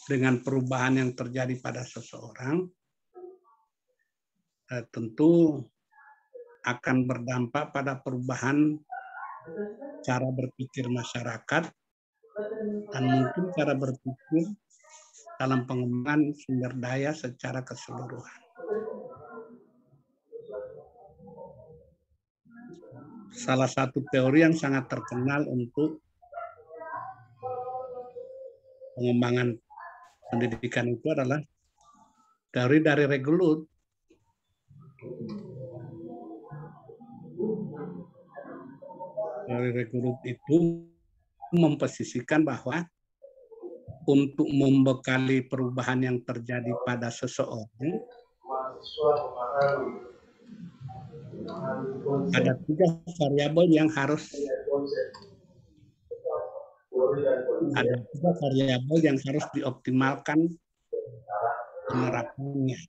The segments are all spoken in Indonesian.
dengan perubahan yang terjadi pada seseorang, tentu akan berdampak pada perubahan cara berpikir masyarakat dan mungkin cara berpikir dalam pengembangan sumber daya secara keseluruhan. Salah satu teori yang sangat terkenal untuk pengembangan pendidikan itu adalah teori dari Regelut. Teori Regelut itu memposisikan bahwa untuk membekali perubahan yang terjadi pada seseorang, ada 3 variabel yang harus dioptimalkan penerapannya.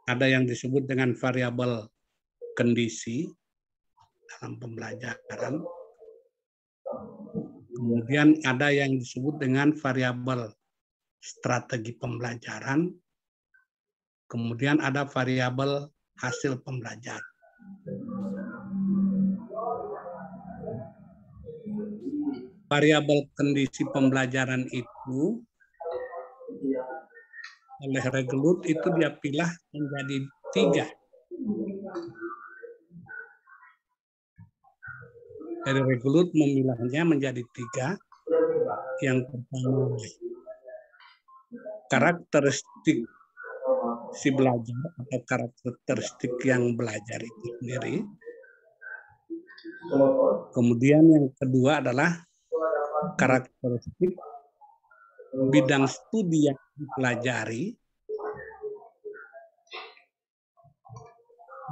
Ada yang disebut dengan variabel kondisi dalam pembelajaran. Kemudian ada yang disebut dengan variabel strategi pembelajaran. Kemudian ada variabel hasil pembelajaran. Variabel kondisi pembelajaran itu oleh Regelut itu dia pilih menjadi 3. Dari Regelut memilihnya menjadi 3. Yang pertama, karakteristik si belajar atau karakteristik yang belajar itu sendiri. Kemudian yang kedua adalah karakteristik bidang studi yang dipelajari.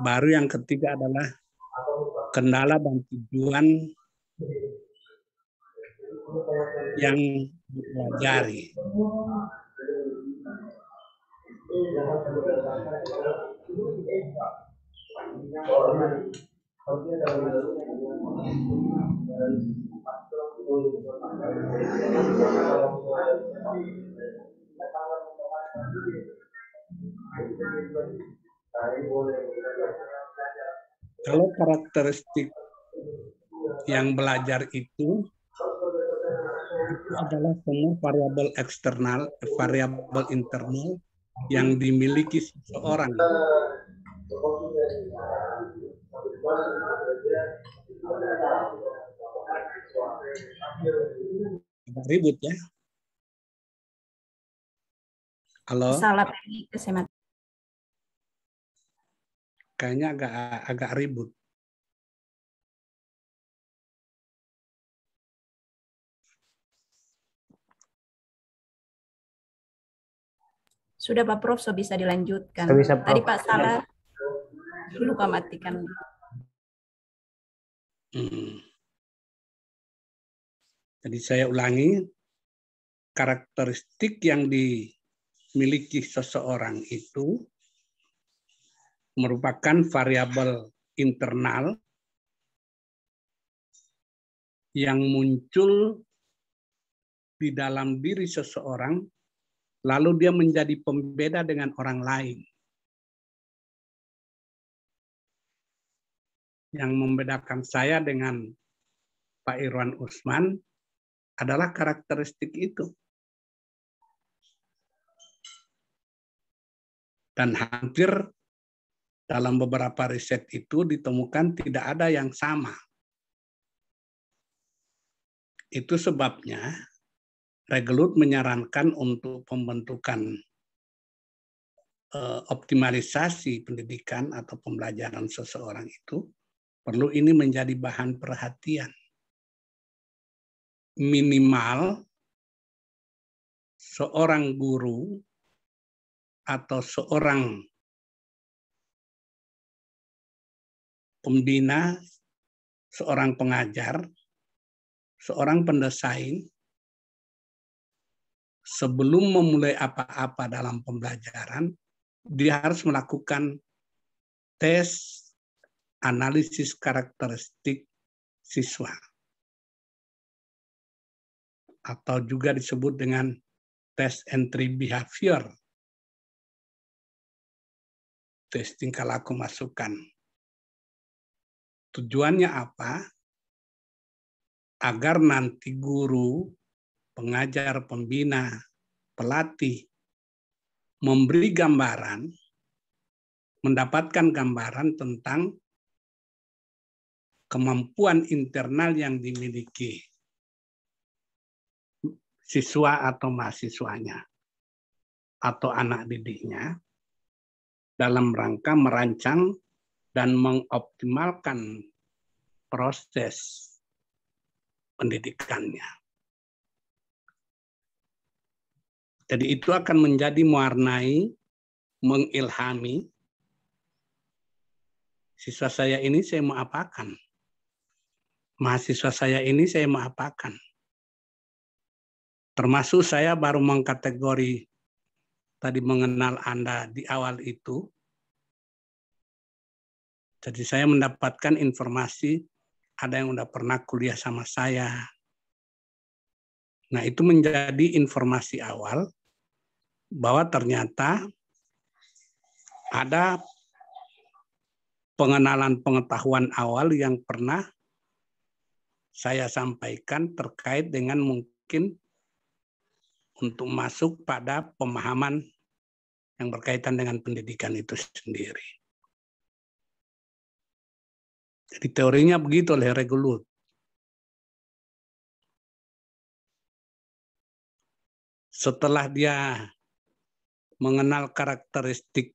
Baru yang ketiga adalah kendala dan tujuan yang dipelajari. Kalau karakteristik yang belajar itu adalah semua variabel eksternal, variabel internal yang dimiliki seseorang. Agak ribut ya. Halo? Salah. Kayaknya agak ribut. Sudah Pak Prof, so bisa dilanjutkan. Bisa, Prof. Tadi Pak salah, lupa matikan. Jadi saya ulangi, karakteristik yang dimiliki seseorang itu merupakan variabel internal yang muncul di dalam diri seseorang, lalu dia menjadi pembeda dengan orang lain. Yang membedakan saya dengan Pak Irwan Usman adalah karakteristik itu. Dan hampir dalam beberapa riset itu ditemukan tidak ada yang sama. Itu sebabnya Regelut menyarankan untuk pembentukan optimalisasi pendidikan atau pembelajaran seseorang itu perlu ini menjadi bahan perhatian. Minimal seorang guru atau seorang pembina, seorang pengajar, seorang pendesain, sebelum memulai apa-apa dalam pembelajaran, dia harus melakukan tes analisis karakteristik siswa. Atau juga disebut dengan test entry behavior. Tes tingkah laku masukan. Tujuannya apa? Agar nanti guru, pengajar, pembina, pelatih memberi gambaran, mendapatkan gambaran tentang kemampuan internal yang dimiliki siswa atau mahasiswanya atau anak didiknya dalam rangka merancang dan mengoptimalkan proses pendidikannya. Jadi itu akan menjadi mewarnai, mengilhami siswa saya ini saya mau apakan. Mahasiswa saya ini saya mau apakan. Termasuk saya baru mengkategori tadi mengenal Anda di awal itu. Jadi saya mendapatkan informasi ada yang udah pernah kuliah sama saya. Nah, itu menjadi informasi awal bahwa ternyata ada pengenalan pengetahuan awal yang pernah saya sampaikan terkait dengan mungkin untuk masuk pada pemahaman yang berkaitan dengan pendidikan itu sendiri. Jadi teorinya begitu oleh Regeluth. Setelah dia mengenal karakteristik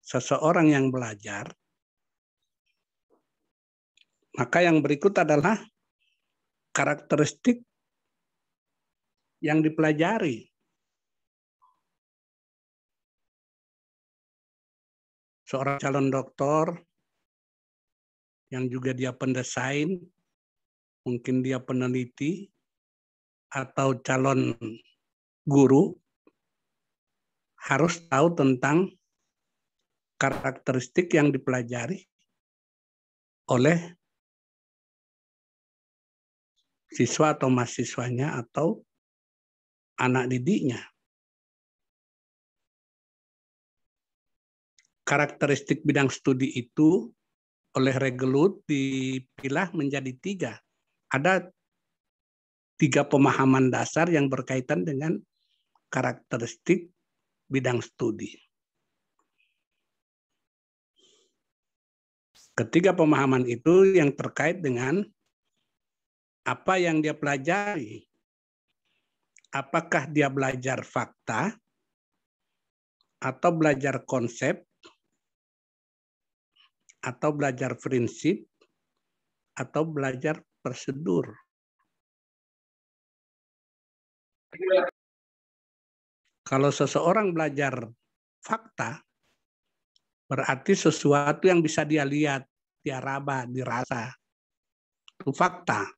seseorang yang belajar, maka yang berikut adalah karakteristik yang dipelajari. Seorang calon doktor yang juga dia pendesain, mungkin dia peneliti, atau calon guru, harus tahu tentang karakteristik yang dipelajari oleh siswa atau mahasiswanya atau anak didiknya. Karakteristik bidang studi itu oleh Regeluth dipilah menjadi 3. Ada 3 pemahaman dasar yang berkaitan dengan karakteristik bidang studi. Ketiga pemahaman itu yang terkait dengan apa yang dia pelajari. Apakah dia belajar fakta atau belajar konsep atau belajar prinsip atau belajar prosedur. Kalau seseorang belajar fakta, berarti sesuatu yang bisa dia lihat, dia raba, dirasa. Itu fakta.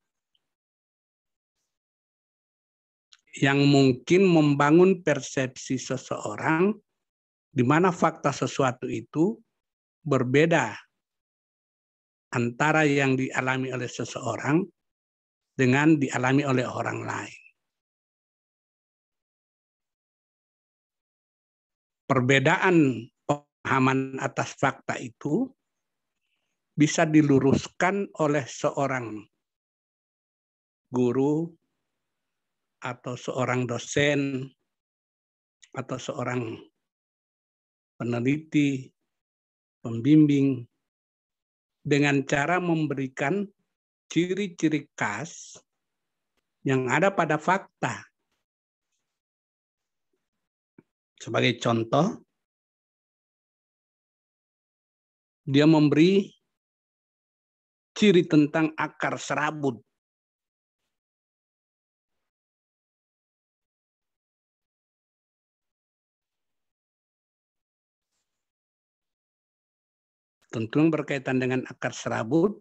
Yang mungkin membangun persepsi seseorang di mana fakta sesuatu itu berbeda antara yang dialami oleh seseorang dengan dialami oleh orang lain. Perbedaan pemahaman atas fakta itu bisa diluruskan oleh seorang guru atau seorang dosen atau seorang peneliti, pembimbing dengan cara memberikan ciri-ciri khas yang ada pada fakta. Sebagai contoh, dia memberi ciri tentang akar serabut. Tentu yang berkaitan dengan akar serabut,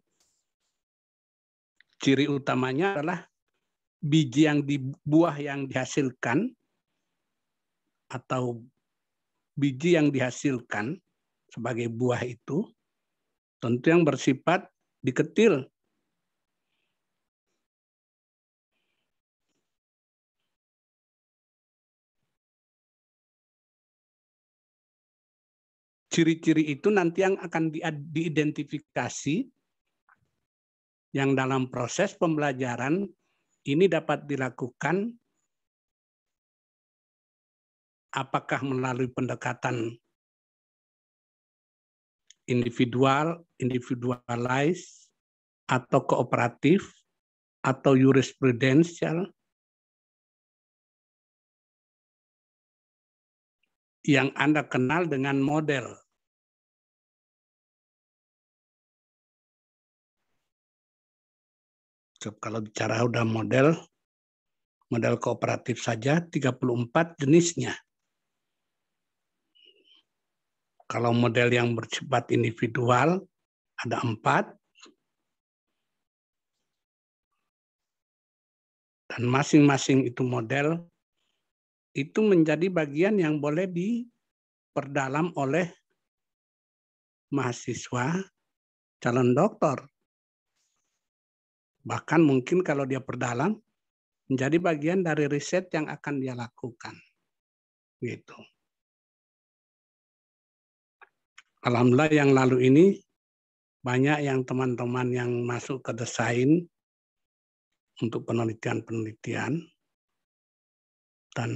ciri utamanya adalah biji yang buah yang dihasilkan atau biji yang dihasilkan sebagai buah itu tentu yang bersifat diketil ciri-ciri itu nanti yang akan diidentifikasi yang dalam proses pembelajaran ini dapat dilakukan apakah melalui pendekatan individualize, atau kooperatif, atau jurisprudensial, yang Anda kenal dengan model. So, kalau bicara udah model kooperatif saja 34 jenisnya. Kalau model yang bersifat individual ada 4, dan masing-masing itu model itu menjadi bagian yang boleh diperdalam oleh mahasiswa calon doktor. Bahkan mungkin kalau dia perdalam menjadi bagian dari riset yang akan dia lakukan. Gitu. Alhamdulillah yang lalu ini banyak yang teman-teman yang masuk ke desain untuk penelitian-penelitian, dan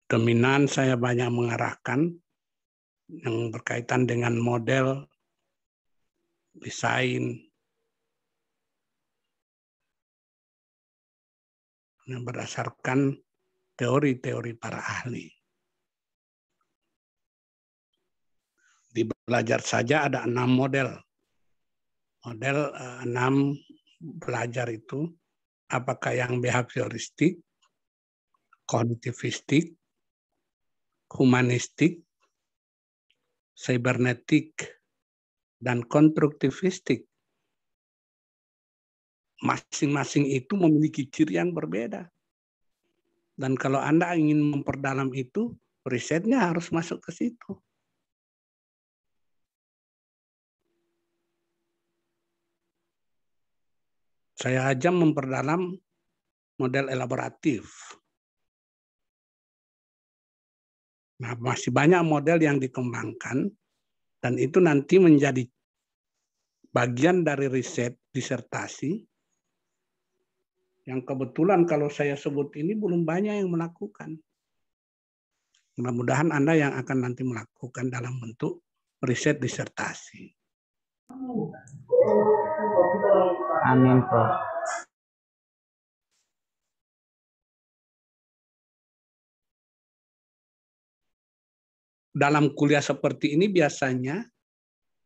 dominan saya banyak mengarahkan yang berkaitan dengan model, desain, yang berdasarkan teori-teori para ahli. Di belajar saja ada 6 model. Model 6 belajar itu apakah yang behavioristik, kognitivistik, humanistik, cybernetik, dan konstruktivistik. Masing-masing itu memiliki ciri yang berbeda. Dan kalau Anda ingin memperdalam itu, risetnya harus masuk ke situ. Saya aja memperdalam model elaboratif. Nah, masih banyak model yang dikembangkan, dan itu nanti menjadi bagian dari riset disertasi, yang kebetulan kalau saya sebut ini belum banyak yang melakukan. Mudah-mudahan Anda yang akan nanti melakukan dalam bentuk riset disertasi. Amin, Prof. Dalam kuliah seperti ini biasanya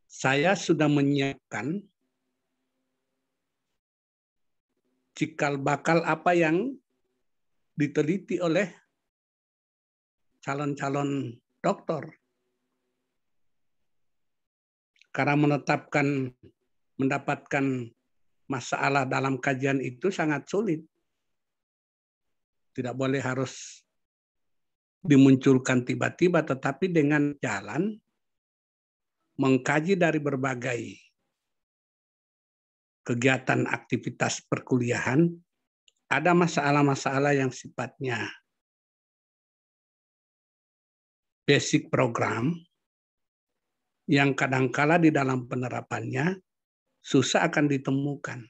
saya sudah menyiapkan cikal bakal apa yang diteliti oleh calon-calon doktor. Karena mendapatkan masalah dalam kajian itu sangat sulit. Tidak boleh harus dimunculkan tiba-tiba, tetapi dengan jalan mengkaji dari berbagai kegiatan aktivitas perkuliahan, ada masalah-masalah yang sifatnya basic program, yang kadangkala di dalam penerapannya susah akan ditemukan.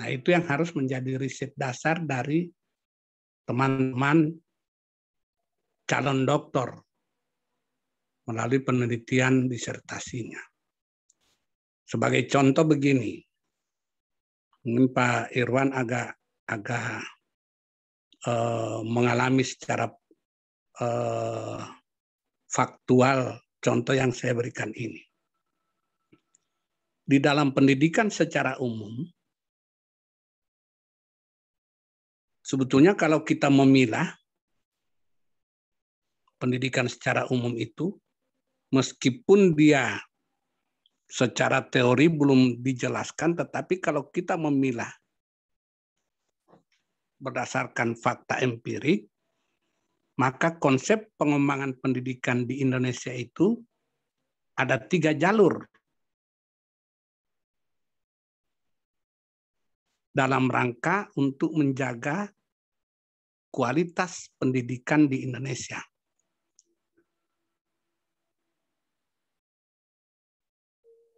Nah, itu yang harus menjadi riset dasar dari teman-teman calon doktor melalui penelitian disertasinya. Sebagai contoh begini, mungkin Pak Irwan agak mengalami secara faktual contoh yang saya berikan ini. Di dalam pendidikan secara umum, sebetulnya kalau kita memilah pendidikan secara umum itu, meskipun dia secara teori belum dijelaskan, tetapi kalau kita memilah berdasarkan fakta empirik, maka konsep pengembangan pendidikan di Indonesia itu ada 3 jalur dalam rangka untuk menjaga kualitas pendidikan di Indonesia.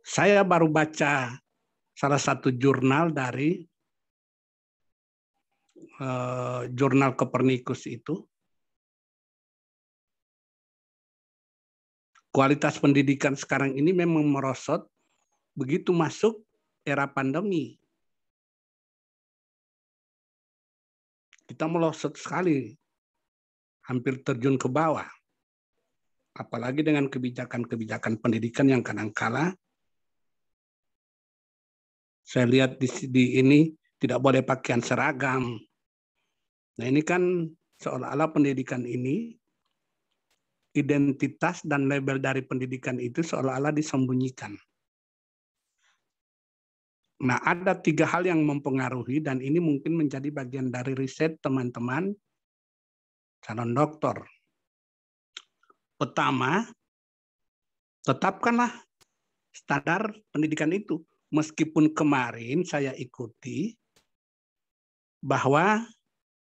Saya baru baca salah satu jurnal dari jurnal Copernicus itu. Kualitas pendidikan sekarang ini memang merosot begitu masuk era pandemi. Kita melosot sekali, hampir terjun ke bawah. Apalagi dengan kebijakan-kebijakan pendidikan yang kadang-kala saya lihat di ini tidak boleh pakaian seragam. Nah ini kan seolah-olah pendidikan ini, identitas dan label dari pendidikan itu seolah-olah disembunyikan. Nah ada 3 hal yang mempengaruhi dan ini mungkin menjadi bagian dari riset teman-teman calon doktor. Pertama, tetapkanlah standar pendidikan itu. Meskipun kemarin saya ikuti bahwa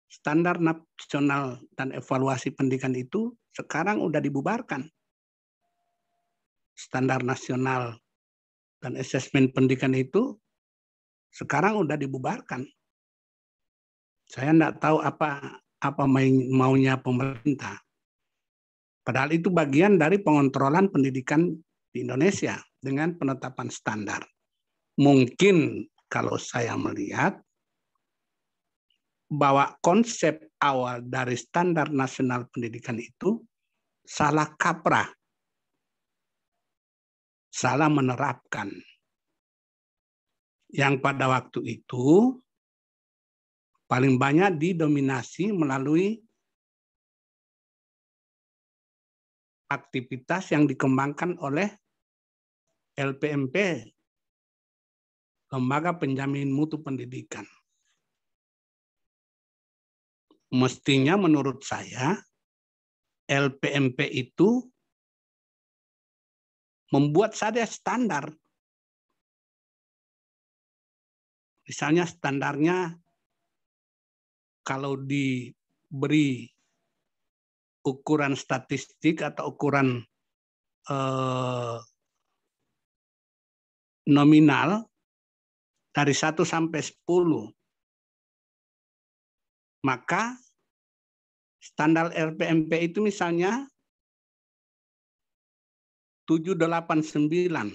standar nasional dan evaluasi pendidikan itu sekarang udah dibubarkan. Standar nasional dan asesmen pendidikan itu sekarang udah dibubarkan. Saya enggak tahu apa maunya pemerintah. Padahal itu bagian dari pengontrolan pendidikan di Indonesia dengan penetapan standar. Mungkin kalau saya melihat bahwa konsep awal dari standar nasional pendidikan itu salah kaprah, salah menerapkan. Yang pada waktu itu paling banyak didominasi melalui aktivitas yang dikembangkan oleh LPMP, Lembaga Penjamin Mutu Pendidikan. Mestinya menurut saya, LPMP itu membuat saja standar. Misalnya standarnya kalau diberi ukuran statistik atau ukuran nominal dari 1 sampai 10, maka standar LPMP itu misalnya 789.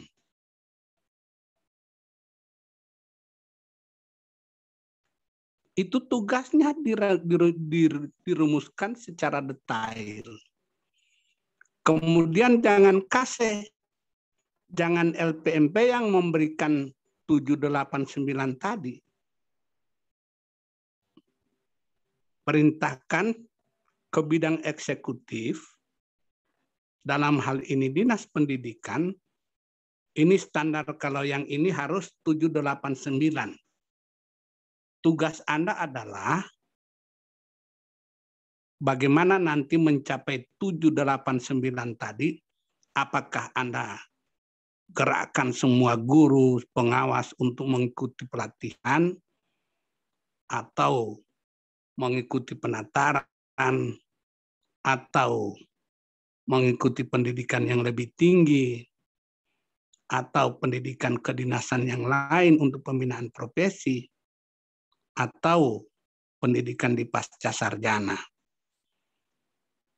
Itu tugasnya dirumuskan secara detail. Kemudian jangan jangan LPMP yang memberikan 789 tadi. Perintahkan ke bidang eksekutif, dalam hal ini Dinas Pendidikan, ini standar kalau yang ini harus 789. Tugas Anda adalah bagaimana nanti mencapai 789 tadi, apakah Anda gerakkan semua guru, pengawas untuk mengikuti pelatihan, atau mengikuti penataran, atau mengikuti pendidikan yang lebih tinggi, atau pendidikan kedinasan yang lain untuk pembinaan profesi, atau pendidikan di pasca sarjana.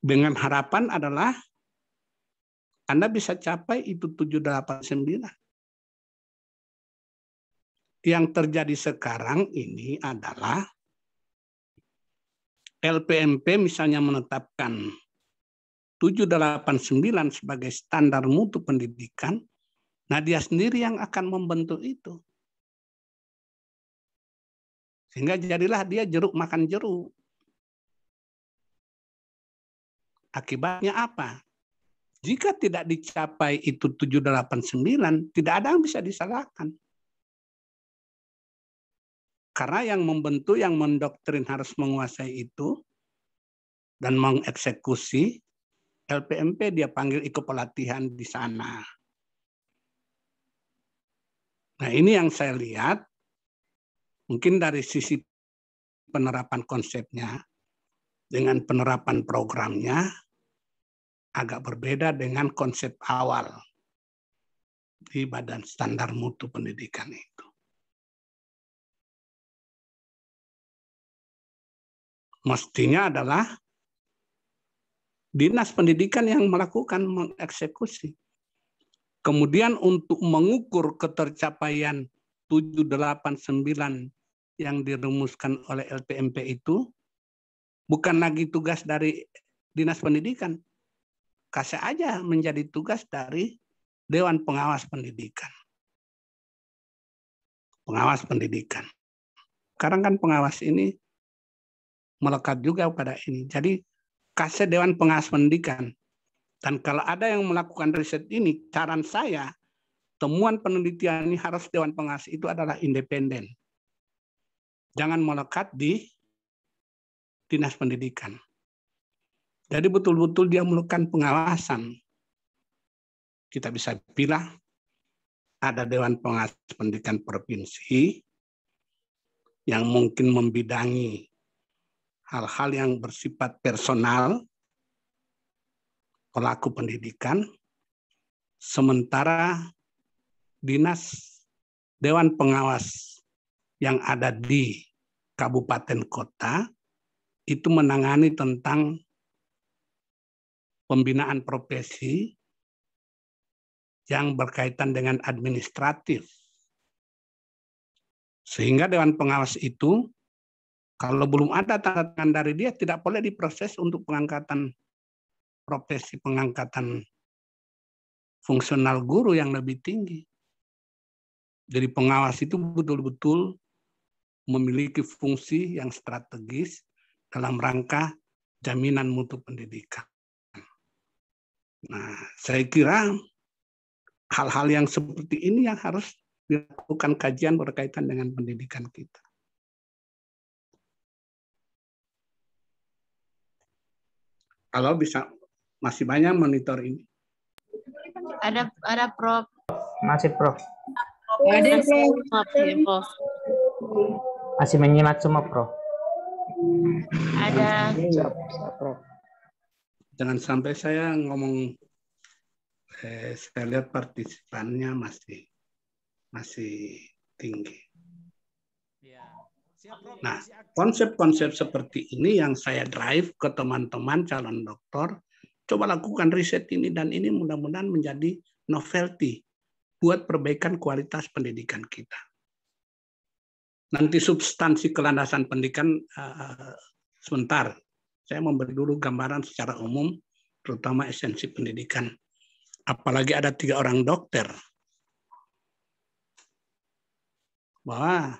Dengan harapan adalah Anda bisa capai itu 789. Yang terjadi sekarang ini adalah LPMP misalnya menetapkan 789 sebagai standar mutu pendidikan, nah dia sendiri yang akan membentuk itu. Sehingga jadilah dia jeruk makan jeruk. Akibatnya apa? Jika tidak dicapai itu 789, tidak ada yang bisa disalahkan. Karena yang membentuk, yang mendoktrin harus menguasai itu dan mengeksekusi, LPMP dia panggil ikut pelatihan di sana. Nah ini yang saya lihat, mungkin dari sisi penerapan konsepnya, dengan penerapan programnya, agak berbeda dengan konsep awal. di Badan Standar Mutu Pendidikan itu. Mestinya adalah Dinas Pendidikan yang melakukan mengeksekusi. Kemudian untuk mengukur ketercapaian 789 yang dirumuskan oleh LPMP itu bukan lagi tugas dari Dinas Pendidikan. Kasih aja menjadi tugas dari Dewan Pengawas Pendidikan. Pengawas pendidikan. Sekarang kan pengawas ini melekat juga pada ini. Jadi kasih Dewan Pengawas Pendidikan. Dan kalau ada yang melakukan riset ini, saran saya, temuan penelitian ini harus Dewan Pengawas itu adalah independen. Jangan melekat di Dinas Pendidikan. Jadi betul-betul dia melakukan pengawasan. Kita bisa pilih ada Dewan Pengawas Pendidikan Provinsi yang mungkin membidangi hal-hal yang bersifat personal pelaku pendidikan, sementara dinas Dewan Pengawas yang ada di kabupaten kota itu menangani tentang pembinaan profesi yang berkaitan dengan administratif. Sehingga Dewan Pengawas itu kalau belum ada tanda tangan dari dia, tidak boleh diproses untuk pengangkatan profesi, pengangkatan fungsional guru yang lebih tinggi. Jadi pengawas itu betul-betul memiliki fungsi yang strategis dalam rangka jaminan mutu pendidikan. Nah, saya kira hal-hal yang seperti ini yang harus dilakukan kajian berkaitan dengan pendidikan kita. Kalau bisa masih banyak monitor ini. Ada Prof. Masih, Prof. Ada Prof. Masih menyimak semua, Prof. Ada. Jangan sampai saya ngomong, saya lihat partisipannya masih tinggi. Nah, konsep-konsep seperti ini yang saya drive ke teman-teman calon doktor, coba lakukan riset ini dan ini mudah-mudahan menjadi novelty buat perbaikan kualitas pendidikan kita. Nanti substansi kelandasan pendidikan sebentar. Saya memberi dulu gambaran secara umum, terutama esensi pendidikan. Apalagi ada 3 orang dokter. Bahwa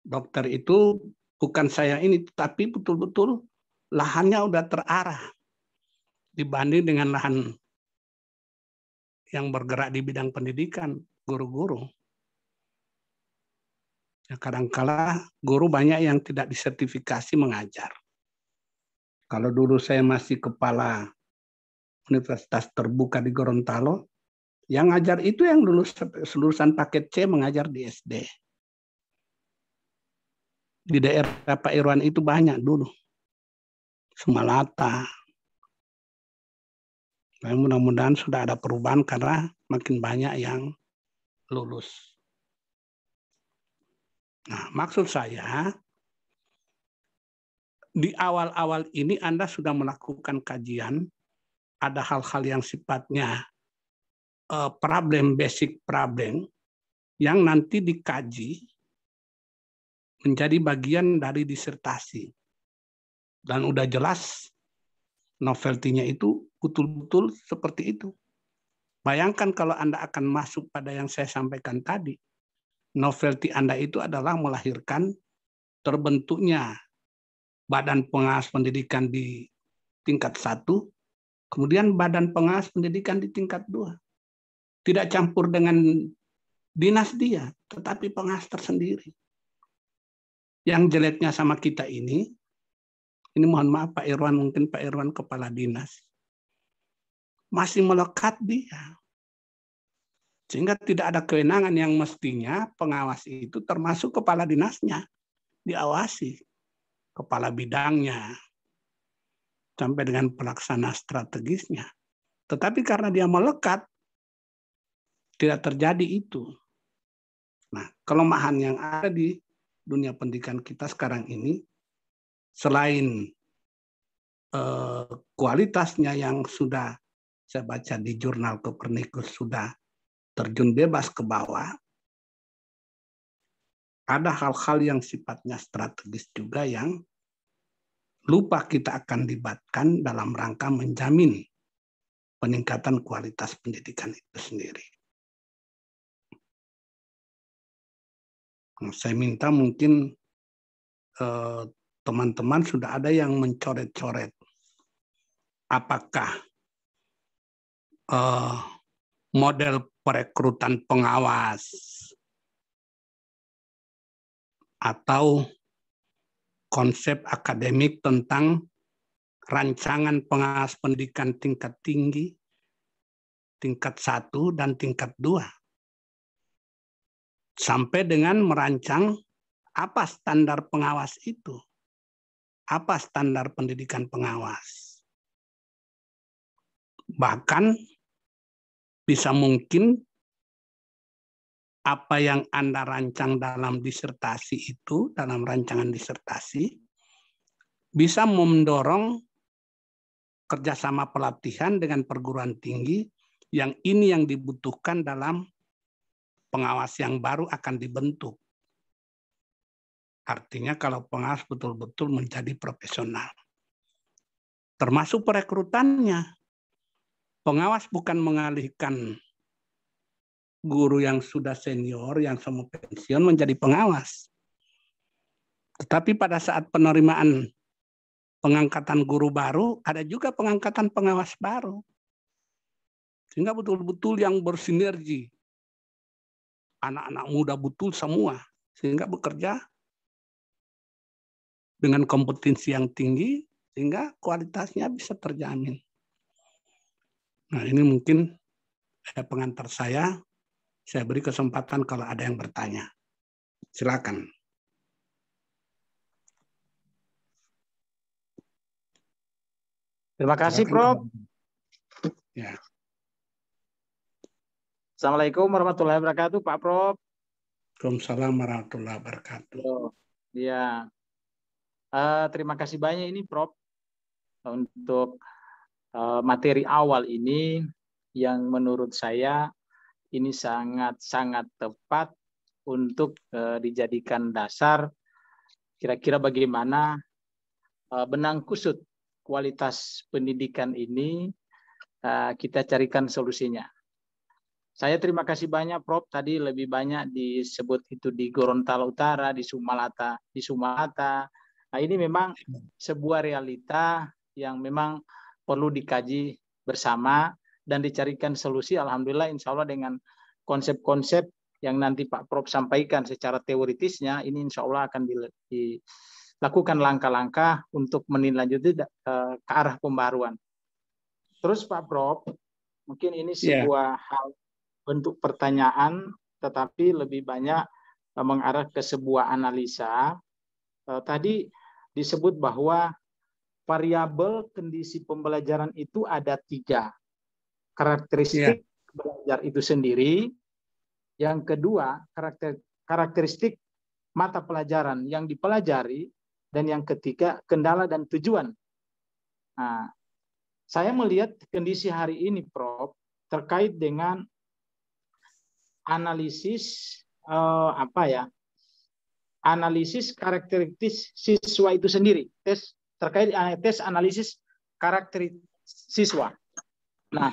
dokter itu bukan saya ini, tapi betul-betul lahannya udah terarah dibanding dengan lahan yang bergerak di bidang pendidikan, guru-guru. Ya, kadang-kala guru banyak yang tidak disertifikasi mengajar. Kalau dulu saya masih kepala Universitas Terbuka di Gorontalo, yang ngajar itu yang lulusan paket C mengajar di SD. Di daerah Pak Irwan itu banyak dulu. Sumalata. Nah, mudah-mudahan sudah ada perubahan karena makin banyak yang lulus. Nah, maksud saya, di awal-awal ini Anda sudah melakukan kajian, ada hal-hal yang sifatnya basic problem, yang nanti dikaji menjadi bagian dari disertasi. Dan udah jelas novelty-nya itu betul-betul seperti itu. Bayangkan kalau Anda akan masuk pada yang saya sampaikan tadi. Novelty Anda itu adalah melahirkan terbentuknya Badan Pengawas Pendidikan di tingkat 1, kemudian Badan Pengawas Pendidikan di tingkat 2. Tidak campur dengan dinas dia, tetapi pengawas tersendiri. Yang jeleknya sama kita ini mohon maaf Pak Irwan, mungkin Pak Irwan kepala dinas, masih melekat dia. Sehingga tidak ada kewenangan yang mestinya pengawas itu termasuk kepala dinasnya, diawasi, kepala bidangnya, sampai dengan pelaksana strategisnya. Tetapi karena dia melekat, tidak terjadi itu. Nah, kelemahan yang ada di dunia pendidikan kita sekarang ini, selain kualitasnya yang sudah saya baca di jurnal Copernicus sudah terjun bebas ke bawah, ada hal-hal yang sifatnya strategis juga yang lupa kita akan libatkan dalam rangka menjamin peningkatan kualitas pendidikan itu sendiri. Saya minta mungkin teman-teman sudah ada yang mencoret-coret apakah model perekrutan pengawas atau konsep akademik tentang rancangan pengawas pendidikan tingkat tinggi, tingkat 1 dan tingkat 2. Sampai dengan merancang apa standar pengawas itu, apa standar pendidikan pengawas. Bahkan bisa mungkin apa yang Anda rancang dalam disertasi itu, dalam rancangan disertasi, bisa mendorong kerjasama pelatihan dengan perguruan tinggi yang ini yang dibutuhkan dalam pengawas yang baru akan dibentuk. Artinya kalau pengawas betul-betul menjadi profesional. Termasuk perekrutannya. Pengawas bukan mengalihkan guru yang sudah senior, yang semua pensiun menjadi pengawas. Tetapi pada saat penerimaan pengangkatan guru baru, ada juga pengangkatan pengawas baru. Sehingga betul-betul yang bersinergi. Anak-anak muda betul semua. Sehingga bekerja dengan kompetensi yang tinggi, sehingga kualitasnya bisa terjamin. Nah, ini mungkin pengantar saya beri kesempatan kalau ada yang bertanya. Silakan. Terima kasih, Prof. Ya. Assalamualaikum warahmatullahi wabarakatuh, Pak Prof. Waalaikumsalam warahmatullahi wabarakatuh. Ya, terima kasih banyak ini, Prof, untuk materi awal ini yang menurut saya ini sangat-sangat tepat untuk dijadikan dasar kira-kira bagaimana benang kusut kualitas pendidikan ini kita carikan solusinya. Saya terima kasih banyak, Prof. Tadi lebih banyak disebut itu di Gorontalo Utara, di Sumalata. Nah, ini memang sebuah realita yang memang perlu dikaji bersama dan dicarikan solusi. Alhamdulillah, insya Allah dengan konsep-konsep yang nanti Pak Prof sampaikan secara teoritisnya, ini insya Allah akan dilakukan langkah-langkah untuk menindaklanjuti ke arah pembaruan. Terus Pak Prof, mungkin ini sebuah hal bentuk pertanyaan, tetapi lebih banyak mengarah ke sebuah analisa. Tadi disebut bahwa variabel kondisi pembelajaran itu ada 3. Karakteristik belajar itu sendiri. Yang kedua, karakteristik mata pelajaran yang dipelajari. Dan yang ketiga, kendala dan tujuan. Nah, saya melihat kondisi hari ini, Prof, terkait dengan analisis analisis karakteristik siswa itu sendiri, terkait tes analisis karakteristik siswa. Nah,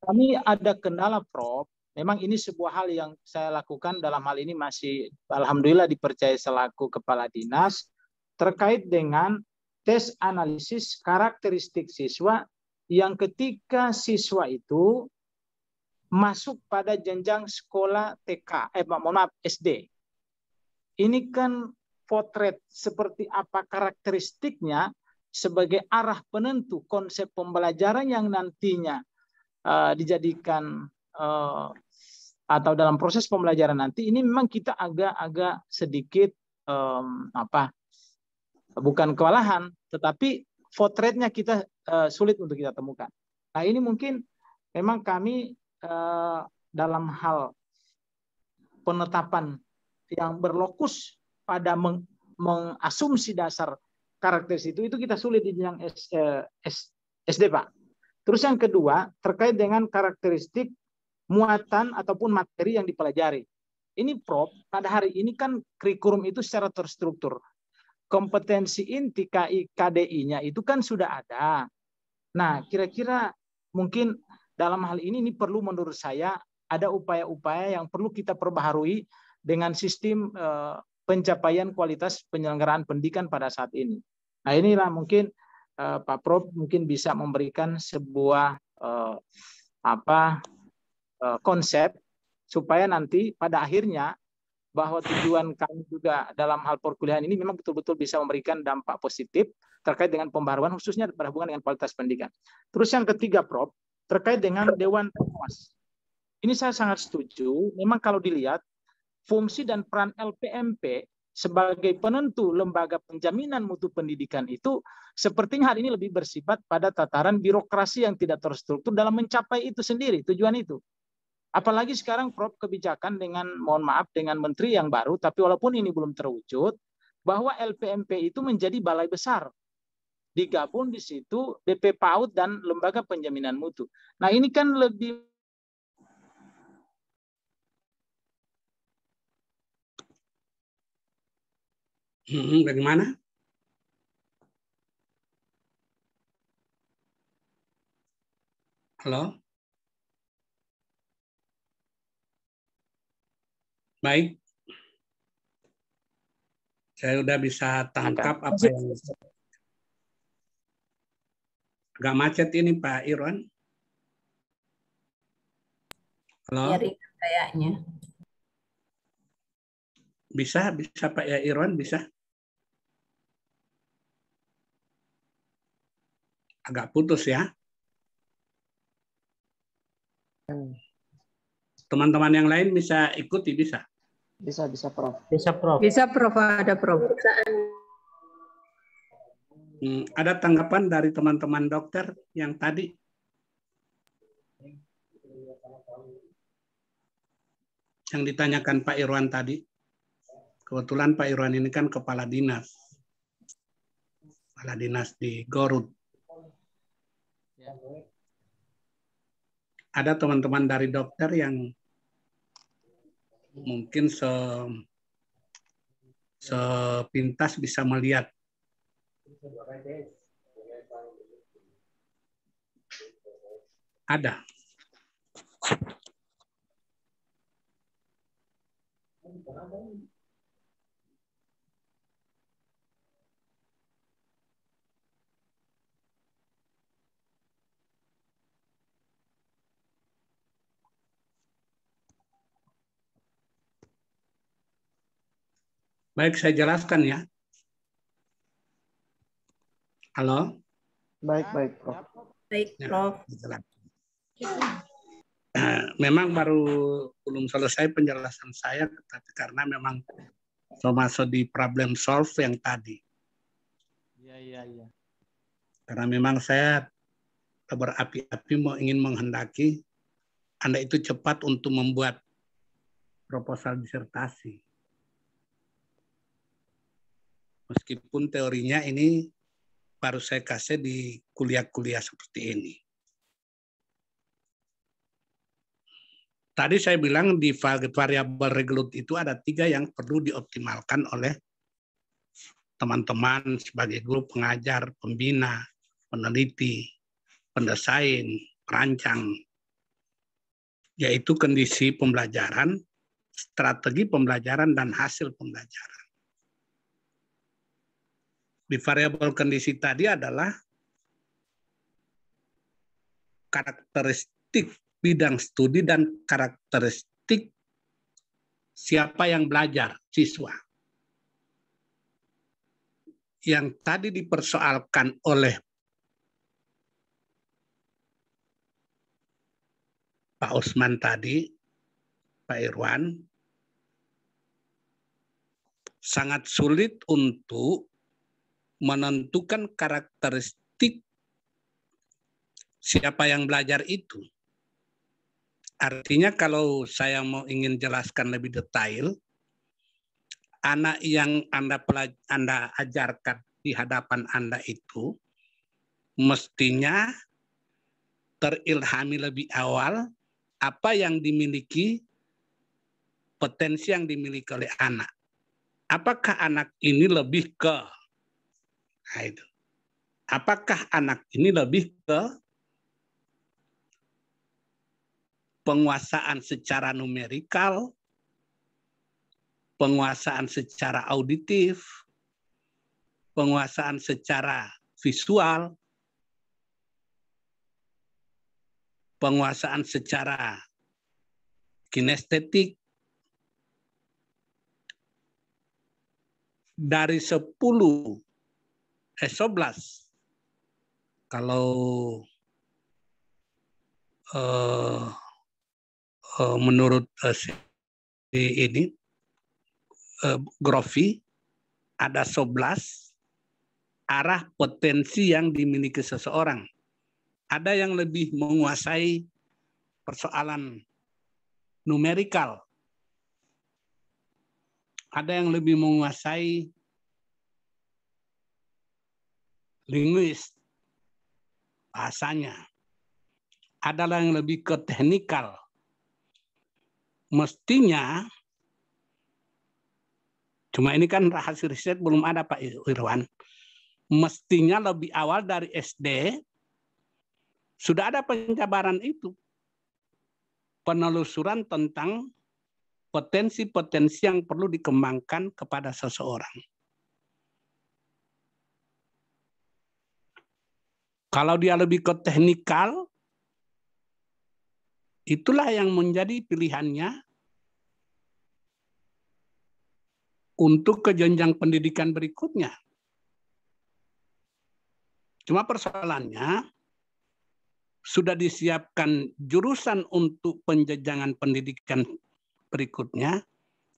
kami ada kendala, Prof. Memang ini sebuah hal yang saya lakukan dalam hal ini masih alhamdulillah dipercaya selaku kepala dinas terkait dengan tes analisis karakteristik siswa yang ketika siswa itu masuk pada jenjang sekolah SD. Ini kan potret seperti apa karakteristiknya sebagai arah penentu konsep pembelajaran yang nantinya dijadikan atau dalam proses pembelajaran nanti. Ini memang kita agak sedikit bukan kewalahan, tetapi potretnya kita sulit untuk kita temukan. Nah, ini mungkin memang kami dalam hal penetapan yang berlokus pada mengasumsi dasar karakteristik itu kita sulit di jenjang SD, Pak. Terus yang kedua, terkait dengan karakteristik muatan ataupun materi yang dipelajari. Ini Prof, pada hari ini kan kurikulum itu secara terstruktur. Kompetensi inti KDI-nya itu kan sudah ada. Nah, kira-kira mungkin dalam hal ini perlu menurut saya ada upaya-upaya yang perlu kita perbaharui dengan sistem pencapaian kualitas penyelenggaraan pendidikan pada saat ini. Nah, inilah mungkin Pak Prof mungkin bisa memberikan sebuah konsep supaya nanti pada akhirnya bahwa tujuan kami juga dalam hal perkuliahan ini memang betul-betul bisa memberikan dampak positif terkait dengan pembaharuan khususnya berhubungan dengan kualitas pendidikan. Terus yang ketiga, Prof, terkait dengan Dewan Pengawas. Ini saya sangat setuju. Memang kalau dilihat fungsi dan peran LPMP sebagai penentu lembaga penjaminan mutu pendidikan itu sepertinya hari ini lebih bersifat pada tataran birokrasi yang tidak terstruktur dalam mencapai itu sendiri, tujuan itu. Apalagi sekarang Prof kebijakan dengan, mohon maaf, dengan menteri yang baru, tapi walaupun ini belum terwujud, bahwa LPMP itu menjadi balai besar. Digabung di situ BP PAUD dan lembaga penjaminan mutu. Nah ini kan lebih bagaimana? Halo? Baik. Saya udah bisa tangkap apa yang agak macet ini Pak Irwan. Halo? Ya, ringan kayaknya. Bisa Pak ya Irwan, bisa? Agak putus ya. Teman-teman yang lain bisa ikuti, bisa? Bisa Prof. Bisa Prof. Bisa Prof, ada Prof. Ada tanggapan dari teman-teman dokter yang tadi? Yang ditanyakan Pak Irwan tadi. Kebetulan Pak Irwan ini kan kepala dinas. Kepala dinas di Garut. Ada teman-teman dari dokter yang mungkin sepintas bisa melihat. Ada. Baik, saya jelaskan ya. Halo? Baik Prof. Baik, Prof. Memang belum selesai penjelasan saya, tapi karena memang termasuk di problem solve yang tadi. Iya. Karena memang saya berapi-api ingin menghendaki Anda itu cepat untuk membuat proposal disertasi. Meskipun teorinya ini baru saya kasih di kuliah-kuliah seperti ini. Tadi saya bilang di variabel regulut itu ada 3 yang perlu dioptimalkan oleh teman-teman sebagai guru pengajar, pembina, peneliti, pendesain, perancang, yaitu kondisi pembelajaran, strategi pembelajaran, dan hasil pembelajaran. Di variabel kondisi tadi adalah karakteristik bidang studi dan karakteristik siapa yang belajar, siswa. Yang tadi dipersoalkan oleh Pak Usman tadi, Pak Irwan, sangat sulit untuk menentukan karakteristik siapa yang belajar itu. Artinya kalau saya mau ingin jelaskan lebih detail, anak yang Anda ajarkan di hadapan Anda itu mestinya terilhami lebih awal apa yang dimiliki, potensi yang dimiliki oleh anak. Apakah anak ini lebih ke, nah itu. Apakah anak ini lebih ke penguasaan secara numerikal, penguasaan secara auditif, penguasaan secara visual, penguasaan secara kinestetik. Dari 11, kalau menurut ini Grofi, ada 11 arah potensi yang dimiliki seseorang. Ada yang lebih menguasai persoalan numerikal. Ada yang lebih menguasai linguis, bahasanya. Ada yang lebih ke teknikal. Mestinya, cuma ini kan hasil riset belum ada Pak Irwan, mestinya lebih awal dari SD, sudah ada penjabaran itu. Penelusuran tentang potensi-potensi yang perlu dikembangkan kepada seseorang. Kalau dia lebih ke teknikal, itulah yang menjadi pilihannya untuk ke jenjang pendidikan berikutnya. Cuma persoalannya, sudah disiapkan jurusan untuk penjenjangan pendidikan berikutnya,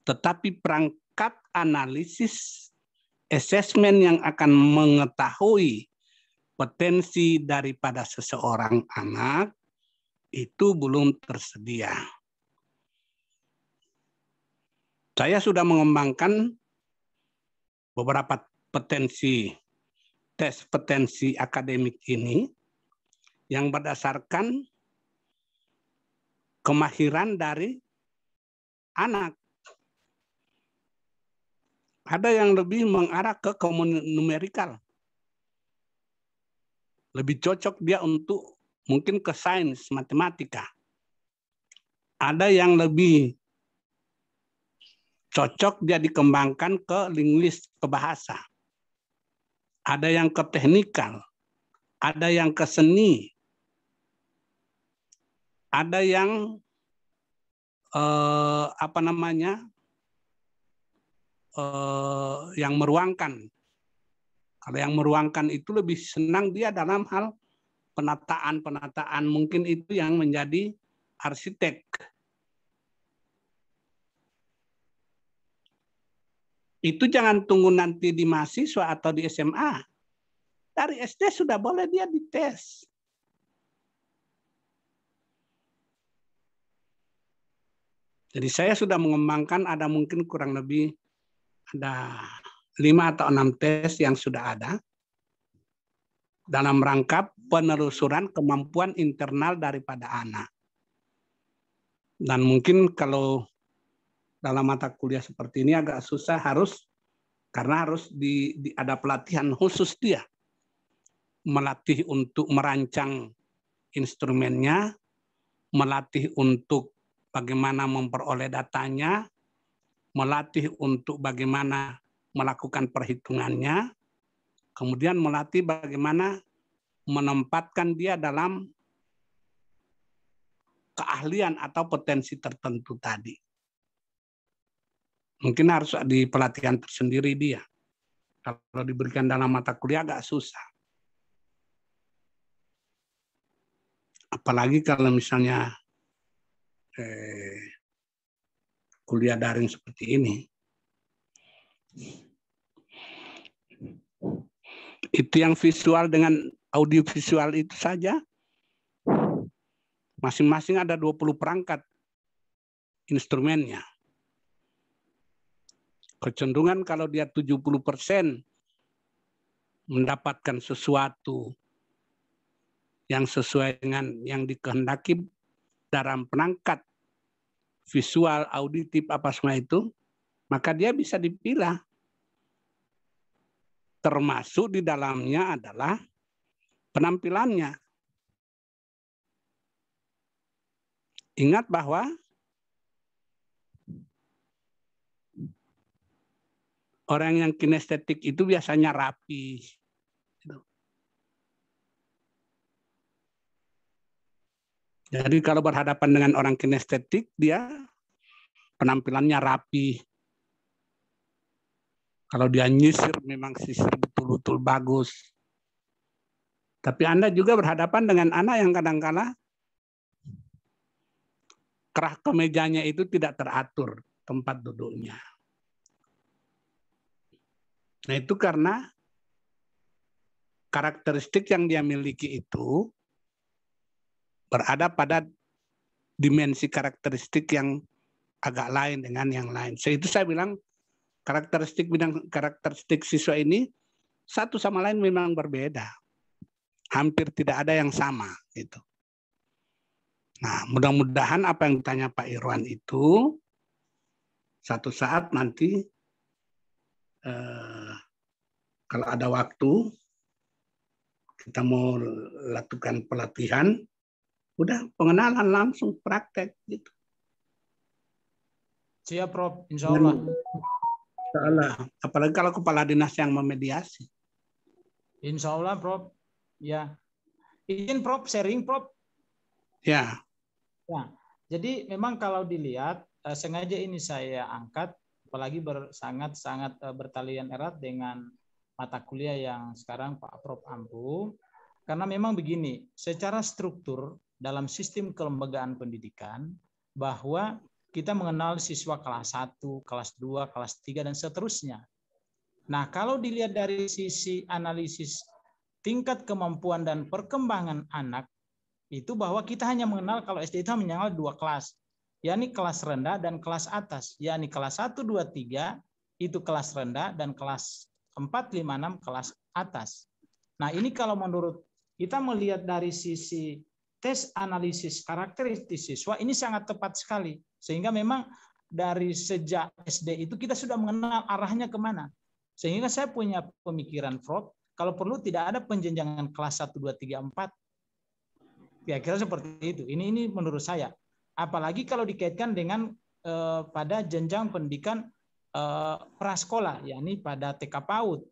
tetapi perangkat analisis asesmen yang akan mengetahui potensi daripada seseorang anak itu belum tersedia. Saya sudah mengembangkan beberapa tes potensi akademik ini yang berdasarkan kemahiran dari anak. Ada yang lebih mengarah ke numerikal. Lebih cocok dia untuk mungkin ke sains, matematika. Ada yang lebih cocok dia dikembangkan ke linguis, ke bahasa. Ada yang ke teknikal. Ada yang ke seni. Ada yang yang meruangkan. Kalau yang meruangkan itu lebih senang dia dalam hal penataan, mungkin itu yang menjadi arsitek. Itu jangan tunggu nanti di mahasiswa atau di SMA. Dari SD sudah boleh dia dites. Jadi saya sudah mengembangkan ada mungkin kurang lebih ada 5 atau 6 tes yang sudah ada dalam rangka penelusuran kemampuan internal daripada anak. Dan mungkin kalau dalam mata kuliah seperti ini agak susah karena harus ada pelatihan khusus dia. Melatih untuk merancang instrumennya, melatih untuk bagaimana memperoleh datanya, melatih untuk bagaimana melakukan perhitungannya, kemudian melatih bagaimana menempatkan dia dalam keahlian atau potensi tertentu tadi. Mungkin harus di pelatihan tersendiri dia. Kalau diberikan dalam mata kuliah agak susah. Apalagi kalau misalnya kuliah daring seperti ini. Itu yang visual dengan audiovisual itu saja. Masing-masing ada 20 perangkat instrumennya. Kecenderungan kalau dia 70% mendapatkan sesuatu yang sesuai dengan yang dikehendaki dalam perangkat visual, auditif, apa semua itu, maka dia bisa dipilah. Termasuk di dalamnya adalah penampilannya. Ingat bahwa orang yang kinestetik itu biasanya rapi. Jadi kalau berhadapan dengan orang kinestetik, dia penampilannya rapi. Kalau dia nyisir, memang sisir betul-betul bagus. Tapi Anda juga berhadapan dengan anak yang kadang-kala kerah kemejanya itu tidak teratur tempat duduknya. Nah itu karena karakteristik yang dia miliki itu berada pada dimensi karakteristik yang agak lain dengan yang lain. Itu saya bilang karakteristik siswa ini satu sama lain memang berbeda. Hampir tidak ada yang sama gitu. Nah, mudah-mudahan apa yang ditanya Pak Irwan itu satu saat nanti kalau ada waktu kita mau lakukan pelatihan, udah pengenalan langsung praktek gitu. Siap, Prof. Insya Allah. Insya Allah. Apalagi kalau kepala dinas yang memediasi. Insya Allah, Prof. Ya. Izin, Prof. Sharing, Prof. Ya. Ya. Jadi memang kalau dilihat, sengaja ini saya angkat, apalagi sangat bertalian erat dengan mata kuliah yang sekarang Pak Prof. ampu. Karena memang begini, secara struktur dalam sistem kelembagaan pendidikan, bahwa kita mengenal siswa kelas 1, kelas 2, kelas 3, dan seterusnya. Nah, kalau dilihat dari sisi analisis tingkat kemampuan dan perkembangan anak, itu bahwa kita hanya mengenal kalau SD itu mengenal 2 kelas, yakni kelas rendah dan kelas atas, yakni kelas 1, 2, 3 itu kelas rendah dan kelas 4, 5, 6 kelas atas. Nah, ini kalau menurut kita melihat dari sisi tes analisis karakteristik siswa ini sangat tepat sekali. Sehingga memang dari sejak SD itu kita sudah mengenal arahnya kemana. Sehingga saya punya pemikiran, Prof, kalau perlu tidak ada penjenjangan kelas 1, 2, 3, 4. Kira-kira seperti itu. Ini menurut saya. Apalagi kalau dikaitkan dengan pada jenjang pendidikan prasekolah, yakni pada TK PAUD.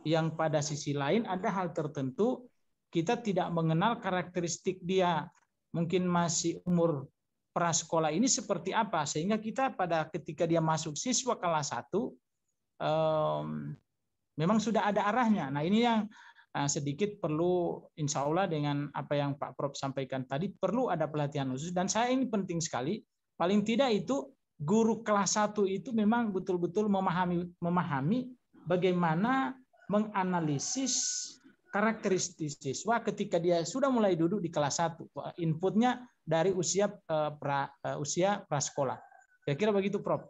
Yang pada sisi lain ada hal tertentu kita tidak mengenal karakteristik dia. Mungkin masih umur prasekolah ini seperti apa. Sehingga kita pada ketika dia masuk siswa kelas 1, memang sudah ada arahnya. Nah ini yang sedikit perlu, insya Allah dengan apa yang Pak Prof sampaikan tadi, perlu ada pelatihan khusus. Dan saya ini penting sekali, paling tidak itu guru kelas 1 itu memang betul-betul memahami bagaimana menganalisis karakteristik siswa ketika dia sudah mulai duduk di kelas 1. Inputnya dari usia prasekolah. Kira-kira begitu, Prof.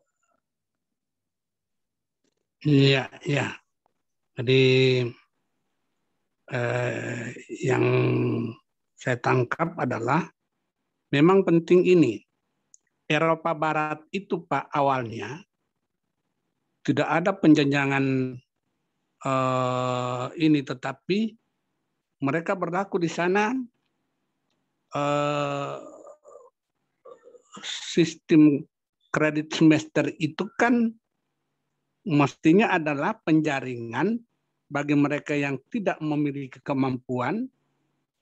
Iya, iya. Jadi yang saya tangkap adalah memang penting ini. Eropa Barat itu Pak awalnya tidak ada penjenjangan ini, tetapi mereka berlaku di sana sistem kredit semester itu kan mestinya adalah penjaringan bagi mereka yang tidak memiliki kemampuan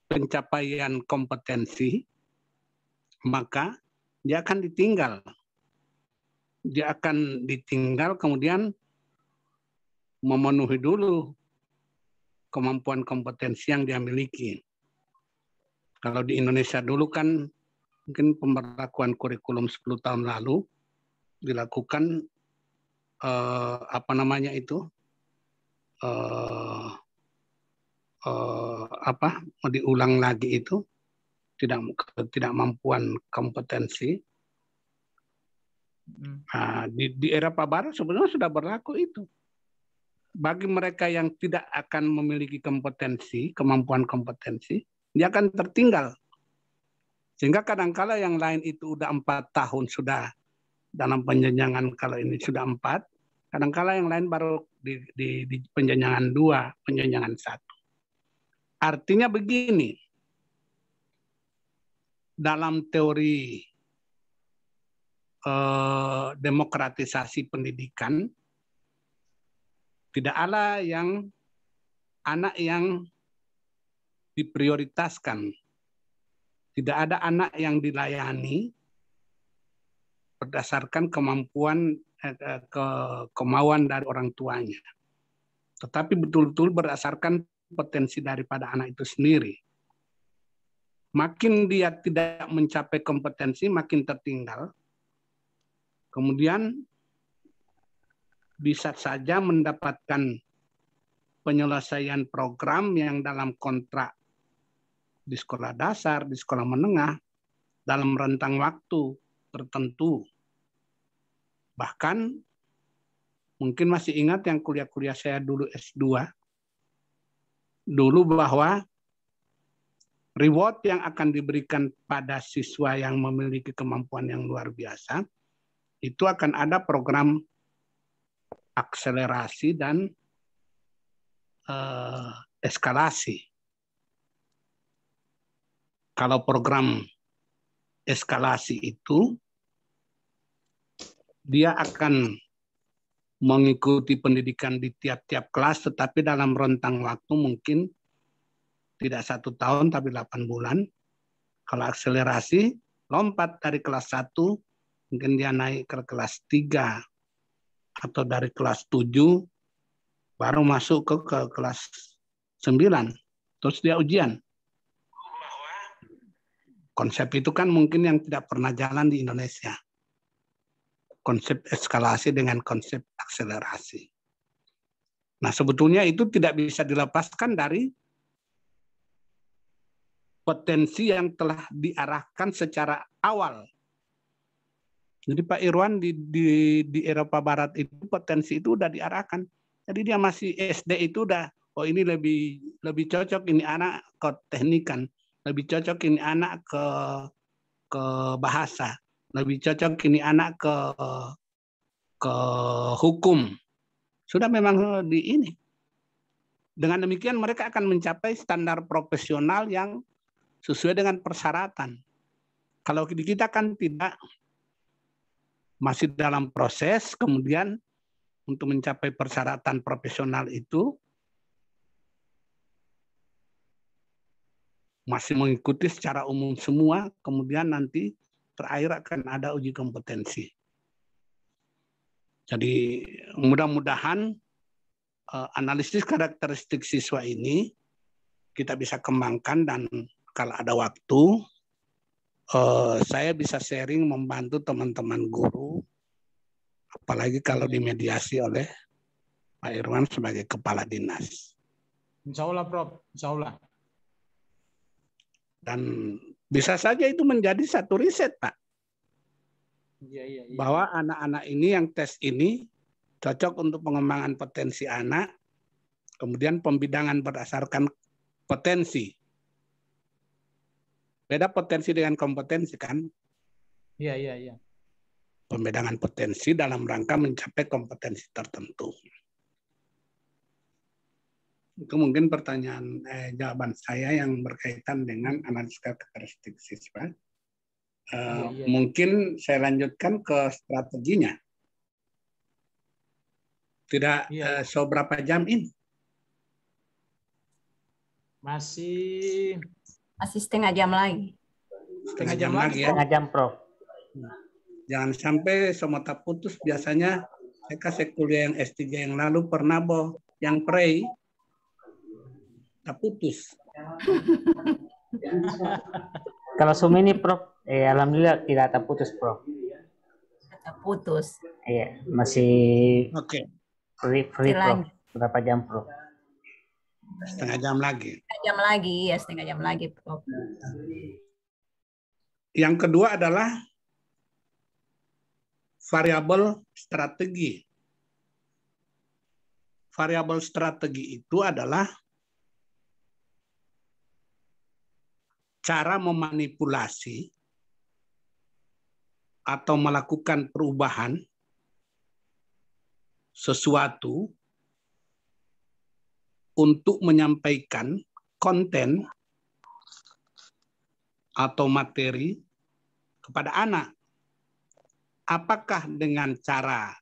pencapaian kompetensi, maka dia akan ditinggal. Dia akan ditinggal kemudian memenuhi dulu kemampuan kompetensi yang dia miliki. Kalau di Indonesia dulu kan mungkin pemberlakuan kurikulum 10 tahun lalu dilakukan diulang lagi itu ketidakmampuan kompetensi. Di era Pak Barat sebenarnya sudah berlaku itu. Bagi mereka yang tidak akan memiliki kemampuan kompetensi, dia akan tertinggal. Sehingga kadangkala yang lain itu udah 4 tahun sudah dalam penjenjangan, kalau ini sudah 4, kadangkala yang lain baru di penjenjangan 2, penjenjangan 1. Artinya begini, dalam teori demokratisasi pendidikan, tidak ada anak yang diprioritaskan. Tidak ada anak yang dilayani berdasarkan kemauan dari orang tuanya. Tetapi betul-betul berdasarkan potensi daripada anak itu sendiri. Makin dia tidak mencapai kompetensi, makin tertinggal. Kemudian bisa saja mendapatkan penyelesaian program yang dalam kontrak di sekolah dasar, di sekolah menengah, dalam rentang waktu tertentu. Bahkan mungkin masih ingat yang kuliah-kuliah saya dulu S2, dulu bahwa reward yang akan diberikan pada siswa yang memiliki kemampuan yang luar biasa, itu akan ada program akselerasi dan eskalasi. Kalau program eskalasi itu, dia akan mengikuti pendidikan di tiap-tiap kelas, tetapi dalam rentang waktu mungkin tidak 1 tahun, tapi 8 bulan. Kalau akselerasi, lompat dari kelas 1, mungkin dia naik ke kelas 3, atau dari kelas 7, baru masuk ke kelas 9, terus dia ujian. Konsep itu kan mungkin yang tidak pernah jalan di Indonesia. Konsep eskalasi dengan konsep akselerasi. Nah, sebetulnya itu tidak bisa dilepaskan dari potensi yang telah diarahkan secara awal. Jadi Pak Irwan di Eropa Barat itu potensi itu udah diarahkan. Jadi dia masih SD itu udah, oh ini lebih cocok ini anak ke teknikan, lebih cocok ini anak ke bahasa, lebih cocok ini anak ke hukum. Sudah memang di ini. Dengan demikian mereka akan mencapai standar profesional yang sesuai dengan persyaratan. Kalau di kita kan tidak, masih dalam proses, kemudian untuk mencapai persyaratan profesional itu masih mengikuti secara umum semua, kemudian nanti terakhir akan ada uji kompetensi. Jadi mudah-mudahan analisis karakteristik siswa ini kita bisa kembangkan, dan kalau ada waktu, saya bisa sharing membantu teman-teman guru, apalagi kalau dimediasi oleh Pak Irwan sebagai kepala dinas. Insya Allah, Prof. Insya Allah. Dan bisa saja itu menjadi satu riset, Pak. Iya. Bahwa anak-anak ini yang tes ini cocok untuk pengembangan potensi anak, kemudian pembidangan berdasarkan potensi. Beda potensi dengan kompetensi kan? Iya. Pembidangan potensi dalam rangka mencapai kompetensi tertentu. Itu mungkin pertanyaan jawaban saya yang berkaitan dengan analisis karakteristik siswa. Iya. Mungkin saya lanjutkan ke strateginya. Tidak seberapa jam ini? Masih setengah jam lagi. Setengah jam lagi ya? Setengah jam, Prof. Jangan sampai semata putus. Biasanya saya kasih kuliah yang S3 yang lalu pernah yang prei tak putus. Kalau Zoom ini, Prof, alhamdulillah tidak terputus, Prof. Terputus. Iya, masih free, Prof. Berapa jam, Prof? Setengah jam lagi. Setengah jam lagi, Prof. Yang kedua adalah variabel strategi. Variabel strategi itu adalah cara memanipulasi atau melakukan perubahan sesuatu untuk menyampaikan konten atau materi kepada anak. Apakah dengan cara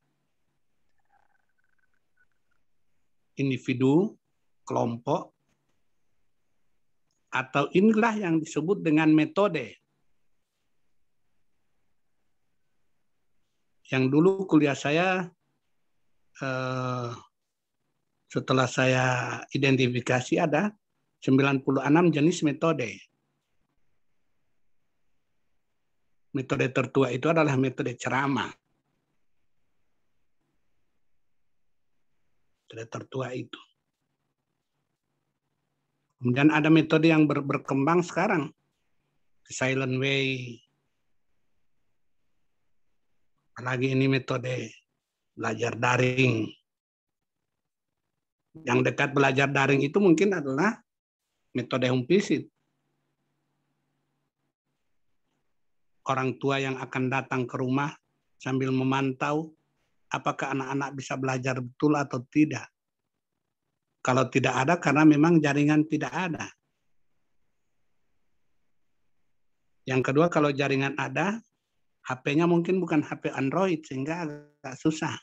individu, kelompok, atau inilah yang disebut dengan metode. Yang dulu kuliah saya, setelah saya identifikasi ada 96 jenis metode. Metode tertua itu adalah metode ceramah. Metode tertua itu. Kemudian ada metode yang berkembang sekarang. Silent way. Apalagi ini metode belajar daring. Yang dekat belajar daring itu mungkin adalah metode home visit. Orang tua yang akan datang ke rumah sambil memantau apakah anak-anak bisa belajar betul atau tidak. Kalau tidak ada karena memang jaringan tidak ada. Yang kedua, kalau jaringan ada, HP-nya mungkin bukan HP Android sehingga agak susah.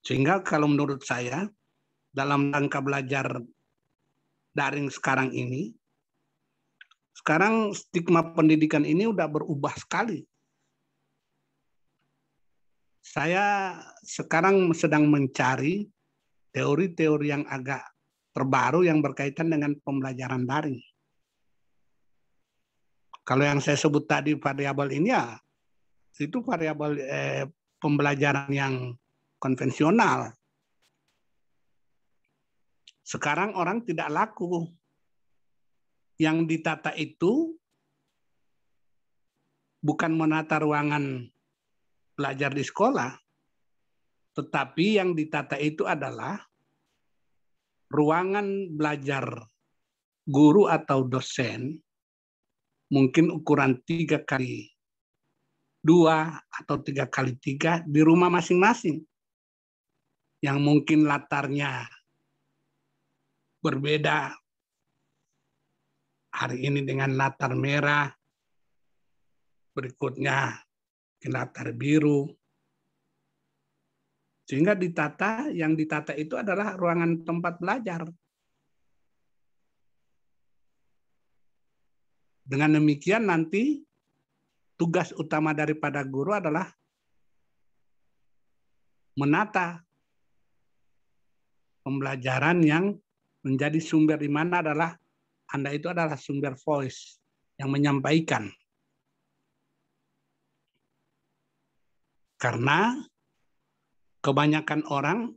Sehingga kalau menurut saya, dalam rangka belajar daring sekarang ini, sekarang stigma pendidikan ini udah berubah sekali. Saya sekarang sedang mencari teori-teori yang agak terbaru yang berkaitan dengan pembelajaran daring. Kalau yang saya sebut tadi variabel ini ya, itu variabel pembelajaran yang konvensional. Sekarang orang tidak laku. Yang ditata itu bukan menata ruangan belajar di sekolah, tetapi yang ditata itu adalah ruangan belajar guru atau dosen, mungkin ukuran 3x2 atau 3x3 di rumah masing-masing. Yang mungkin latarnya berbeda. Hari ini dengan latar merah, berikutnya latar biru. Sehingga yang ditata itu adalah ruangan tempat belajar. Dengan demikian nanti tugas utama daripada guru adalah menata pembelajaran yang menjadi sumber di mana adalah Anda itu adalah sumber voice yang menyampaikan. Karena kebanyakan orang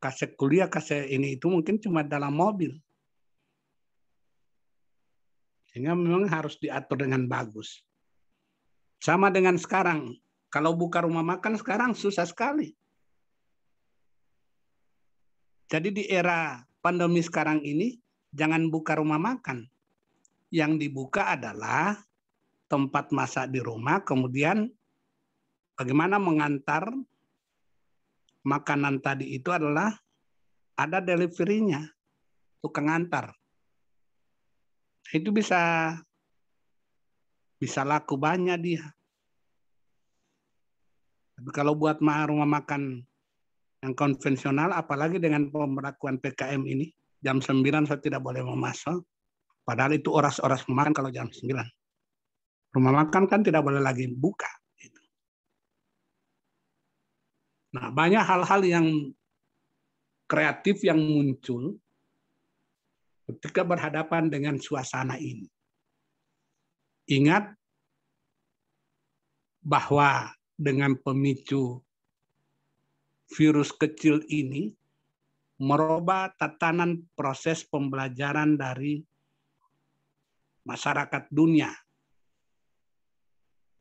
kasih kuliah, kasih ini itu mungkin cuma dalam mobil. Sehingga memang harus diatur dengan bagus. Sama dengan sekarang, kalau buka rumah makan sekarang susah sekali. Jadi di era pandemi sekarang ini, jangan buka rumah makan. Yang dibuka adalah tempat masak di rumah, kemudian bagaimana mengantar makanan tadi itu adalah ada delivery-nya, tukang antar. Itu bisa laku banyak dia. Tapi kalau buat rumah makan yang konvensional, apalagi dengan pemberlakuan PKM ini, jam 9 saya tidak boleh memasok, padahal itu oras-oras makan kalau jam 9. Rumah makan kan tidak boleh lagi buka. Nah, banyak hal-hal yang kreatif yang muncul ketika berhadapan dengan suasana ini. Ingat bahwa dengan pemicu virus kecil ini merubah tatanan proses pembelajaran dari masyarakat dunia,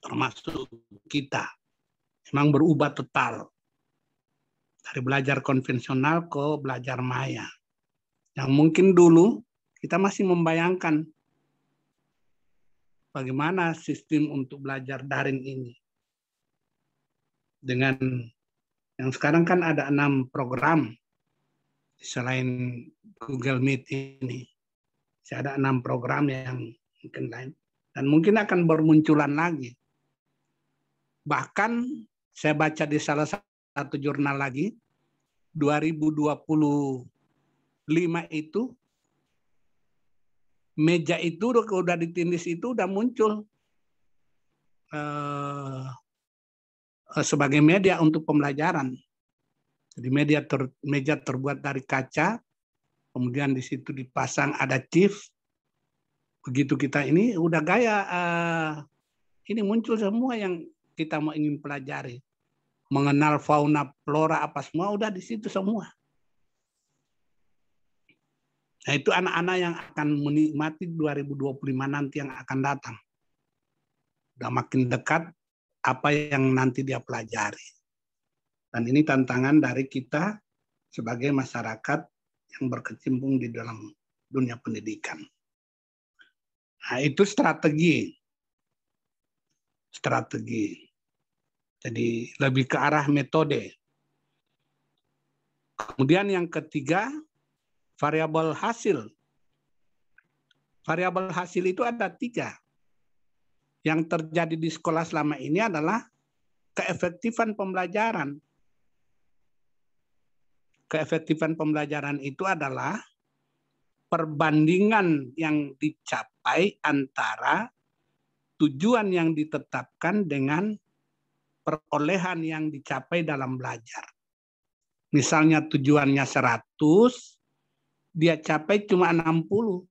termasuk kita, memang berubah total. Dari belajar konvensional ke belajar maya. Yang mungkin dulu kita masih membayangkan bagaimana sistem untuk belajar daring ini. Dengan yang sekarang kan ada 6 program selain Google Meet ini. Ada 6 program yang mungkin lain. Dan mungkin akan bermunculan lagi. Bahkan saya baca di salah satu jurnal lagi, 2025 itu, meja itu udah ditindis itu udah muncul sebagai media untuk pembelajaran. Jadi meja terbuat dari kaca, kemudian di situ dipasang ada chief. Begitu kita ini udah gaya, ini muncul semua yang kita mau ingin pelajari. Mengenal fauna, flora, apa semua udah di situ semua. Nah itu anak-anak yang akan menikmati 2025 nanti yang akan datang. Udah makin dekat apa yang nanti dia pelajari. Dan ini tantangan dari kita sebagai masyarakat yang berkecimpung di dalam dunia pendidikan. Nah itu strategi. Jadi lebih ke arah metode. Kemudian yang ketiga, variabel hasil. Variabel hasil itu ada 3. Yang terjadi di sekolah selama ini adalah keefektifan pembelajaran. Keefektifan pembelajaran itu adalah perbandingan yang dicapai antara tujuan yang ditetapkan dengan perolehan yang dicapai dalam belajar. Misalnya tujuannya 100, dia capai cuma 60.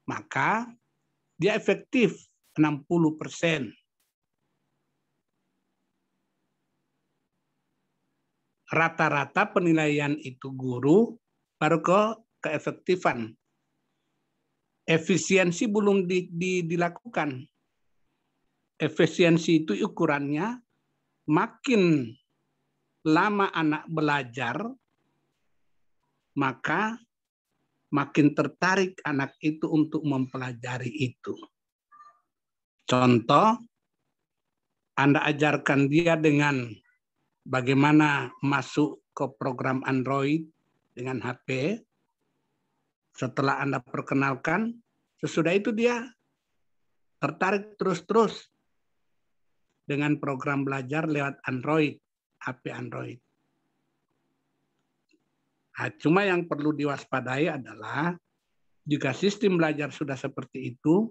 Maka dia efektif 60%. Rata-rata penilaian itu guru baru ke keefektifan. Efisiensi belum dilakukan. Efisiensi itu ukurannya makin lama anak belajar, maka makin tertarik anak itu untuk mempelajari itu. Contoh, Anda ajarkan dia dengan bagaimana masuk ke program Android dengan HP. Setelah Anda perkenalkan, sesudah itu dia tertarik terus-terus dengan program belajar lewat Android, HP Android. Nah, cuma yang perlu diwaspadai adalah jika sistem belajar sudah seperti itu,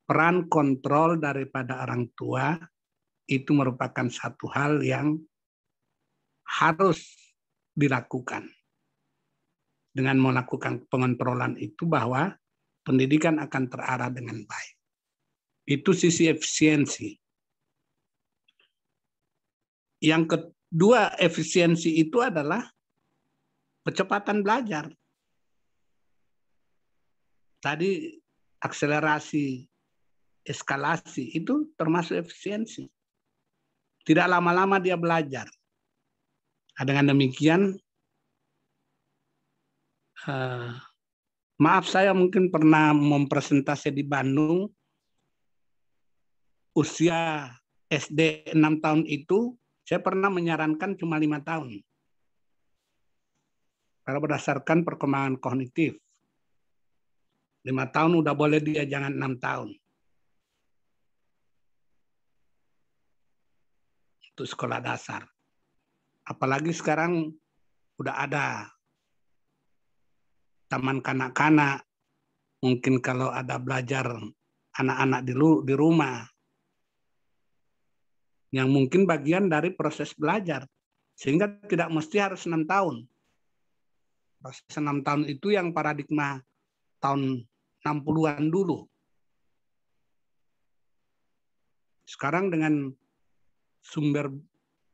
peran kontrol daripada orang tua itu merupakan satu hal yang harus dilakukan. Dengan melakukan pengontrolan itu bahwa pendidikan akan terarah dengan baik. Itu sisi efisiensi. Yang kedua efisiensi itu adalah kecepatan belajar. Tadi akselerasi, eskalasi itu termasuk efisiensi. Tidak lama-lama dia belajar. Dengan demikian, maaf saya mungkin pernah mempresentasi di Bandung, usia SD 6 tahun itu, saya pernah menyarankan cuma 5 tahun. Karena berdasarkan perkembangan kognitif. 5 tahun udah boleh dia, jangan 6 tahun. Untuk sekolah dasar. Apalagi sekarang udah ada taman kanak-kanak. Mungkin kalau ada belajar anak-anak di rumah. Yang mungkin bagian dari proses belajar. Sehingga tidak mesti harus 6 tahun. Proses 6 tahun itu yang paradigma tahun 60-an dulu. Sekarang dengan sumber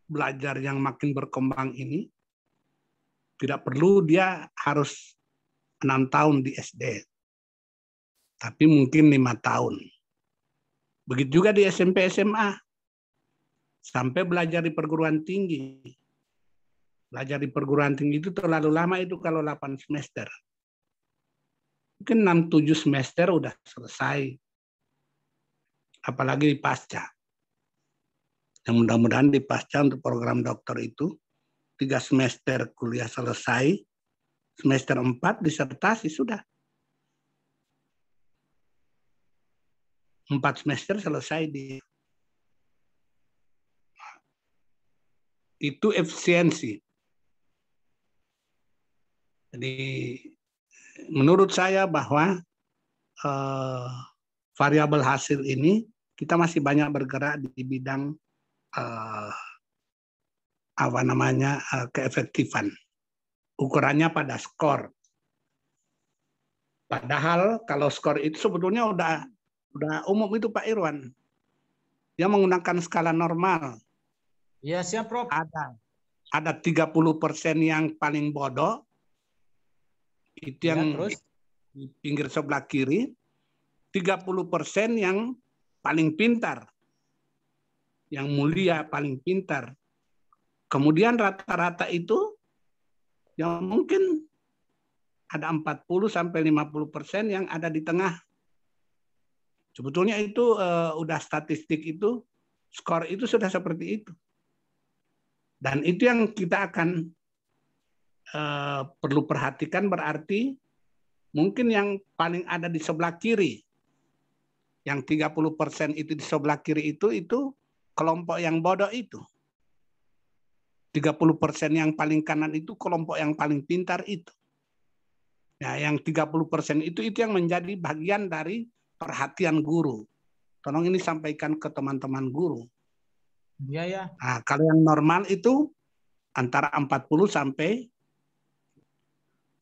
belajar yang makin berkembang ini, tidak perlu dia harus 6 tahun di SD. Tapi mungkin 5 tahun. Begitu juga di SMP SMA. Sampai belajar di perguruan tinggi. Belajar di perguruan tinggi itu terlalu lama itu kalau 8 semester. Mungkin 6-7 semester udah selesai. Apalagi di pasca. Yang mudah-mudahan di pasca untuk program dokter itu 3 semester kuliah selesai, semester 4 disertasi sudah. 4 semester selesai di itu efisiensi. Jadi menurut saya bahwa variabel hasil ini kita masih banyak bergerak di bidang keefektifan. Ukurannya pada skor. Padahal kalau skor itu sebetulnya udah umum itu Pak Irwan. Dia menggunakan skala normal. Iya, siap, Prof. Ada 30% yang paling bodoh. Itu yang terus di pinggir sebelah kiri. 30% yang paling pintar. Yang mulia, paling pintar. Kemudian rata-rata itu yang mungkin ada 40-50% yang ada di tengah. Sebetulnya itu udah statistik itu, skor itu sudah seperti itu. Dan itu yang kita akan perlu perhatikan, berarti mungkin yang paling ada di sebelah kiri, yang 30% itu di sebelah kiri itu kelompok yang bodoh itu. 30% yang paling kanan itu kelompok yang paling pintar itu. Ya, yang 30% itu yang menjadi bagian dari perhatian guru. Tolong ini sampaikan ke teman-teman guru. Iya, ya. Nah, kalau yang normal itu antara 40 sampai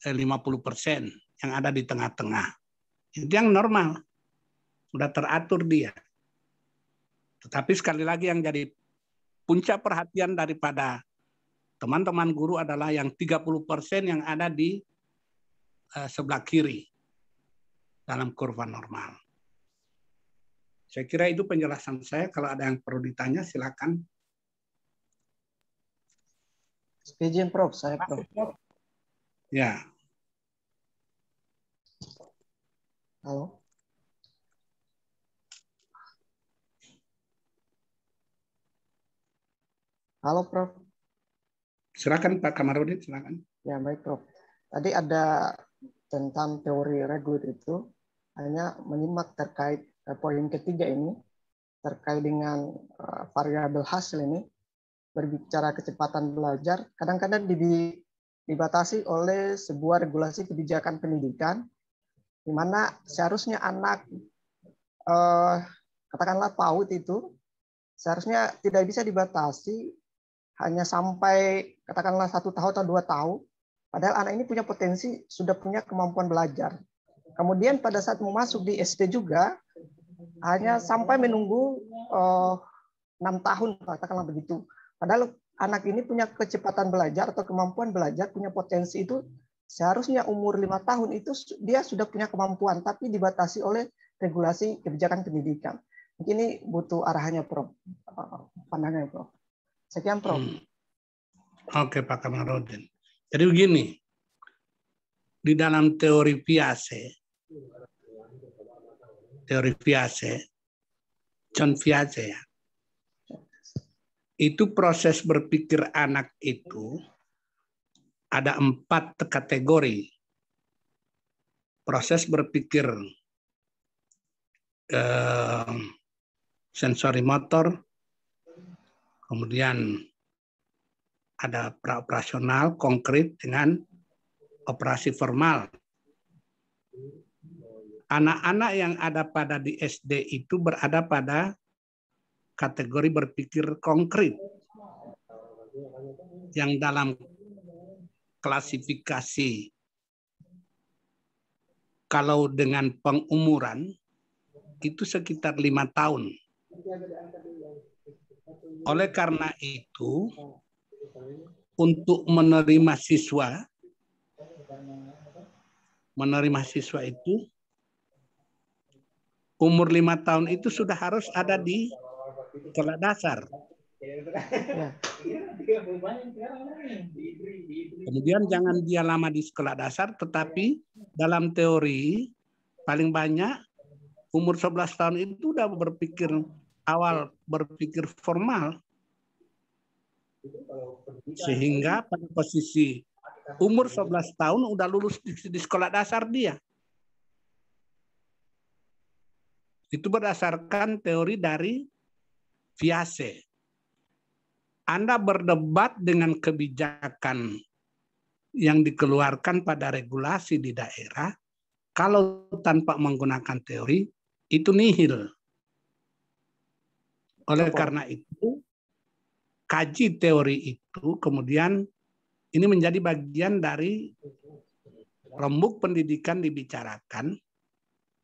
50% yang ada di tengah-tengah. Itu yang normal. Sudah teratur dia. Tetapi sekali lagi yang jadi puncak perhatian daripada teman-teman guru adalah yang 30% yang ada di sebelah kiri dalam kurva normal. Saya kira itu penjelasan saya. Kalau ada yang perlu ditanya, silakan. Izin, Prof. Saya, Prof. Ya. Halo. Halo, Prof. Silakan Pak Kamarudin, silakan. Ya, baik, Prof. Tadi ada tentang teori Regud itu, hanya menyimak terkait poin ketiga ini, terkait dengan variabel hasil ini, berbicara kecepatan belajar, kadang-kadang dibatasi oleh sebuah regulasi kebijakan pendidikan, di mana seharusnya anak, katakanlah PAUD itu, seharusnya tidak bisa dibatasi hanya sampai katakanlah 1 tahun atau 2 tahun, padahal anak ini punya potensi, sudah punya kemampuan belajar. Kemudian pada saat mau masuk di SD juga, hanya sampai menunggu 6 tahun, katakanlah begitu. Padahal anak ini punya kecepatan belajar atau kemampuan belajar, punya potensi itu, seharusnya umur 5 tahun itu dia sudah punya kemampuan, tapi dibatasi oleh regulasi kebijakan pendidikan. Mungkin ini butuh arahannya, Prof. Pandangannya, Prof. Sekian, Prof. Oke, Pak Kamarudin. Jadi begini, di dalam teori Piaget, John Piaget ya, itu proses berpikir anak itu ada 4 kategori. Proses berpikir sensori motor, kemudian ada praoperasional konkret dengan operasi formal. Anak-anak yang ada pada di SD itu berada pada kategori berpikir konkret. Yang dalam klasifikasi kalau dengan pengumuran itu sekitar 5 tahun. Oleh karena itu, untuk menerima siswa itu umur 5 tahun itu sudah harus ada di sekolah dasar. Kemudian jangan dia lama di sekolah dasar, tetapi dalam teori paling banyak umur 11 tahun itu udah berpikir formal. Sehingga pada posisi umur 11 tahun udah lulus di sekolah dasar dia. Itu berdasarkan teori dari Viase. Anda berdebat dengan kebijakan yang dikeluarkan pada regulasi di daerah, kalau tanpa menggunakan teori, itu nihil. Oleh karena itu, kaji teori itu, kemudian ini menjadi bagian dari rembuk pendidikan dibicarakan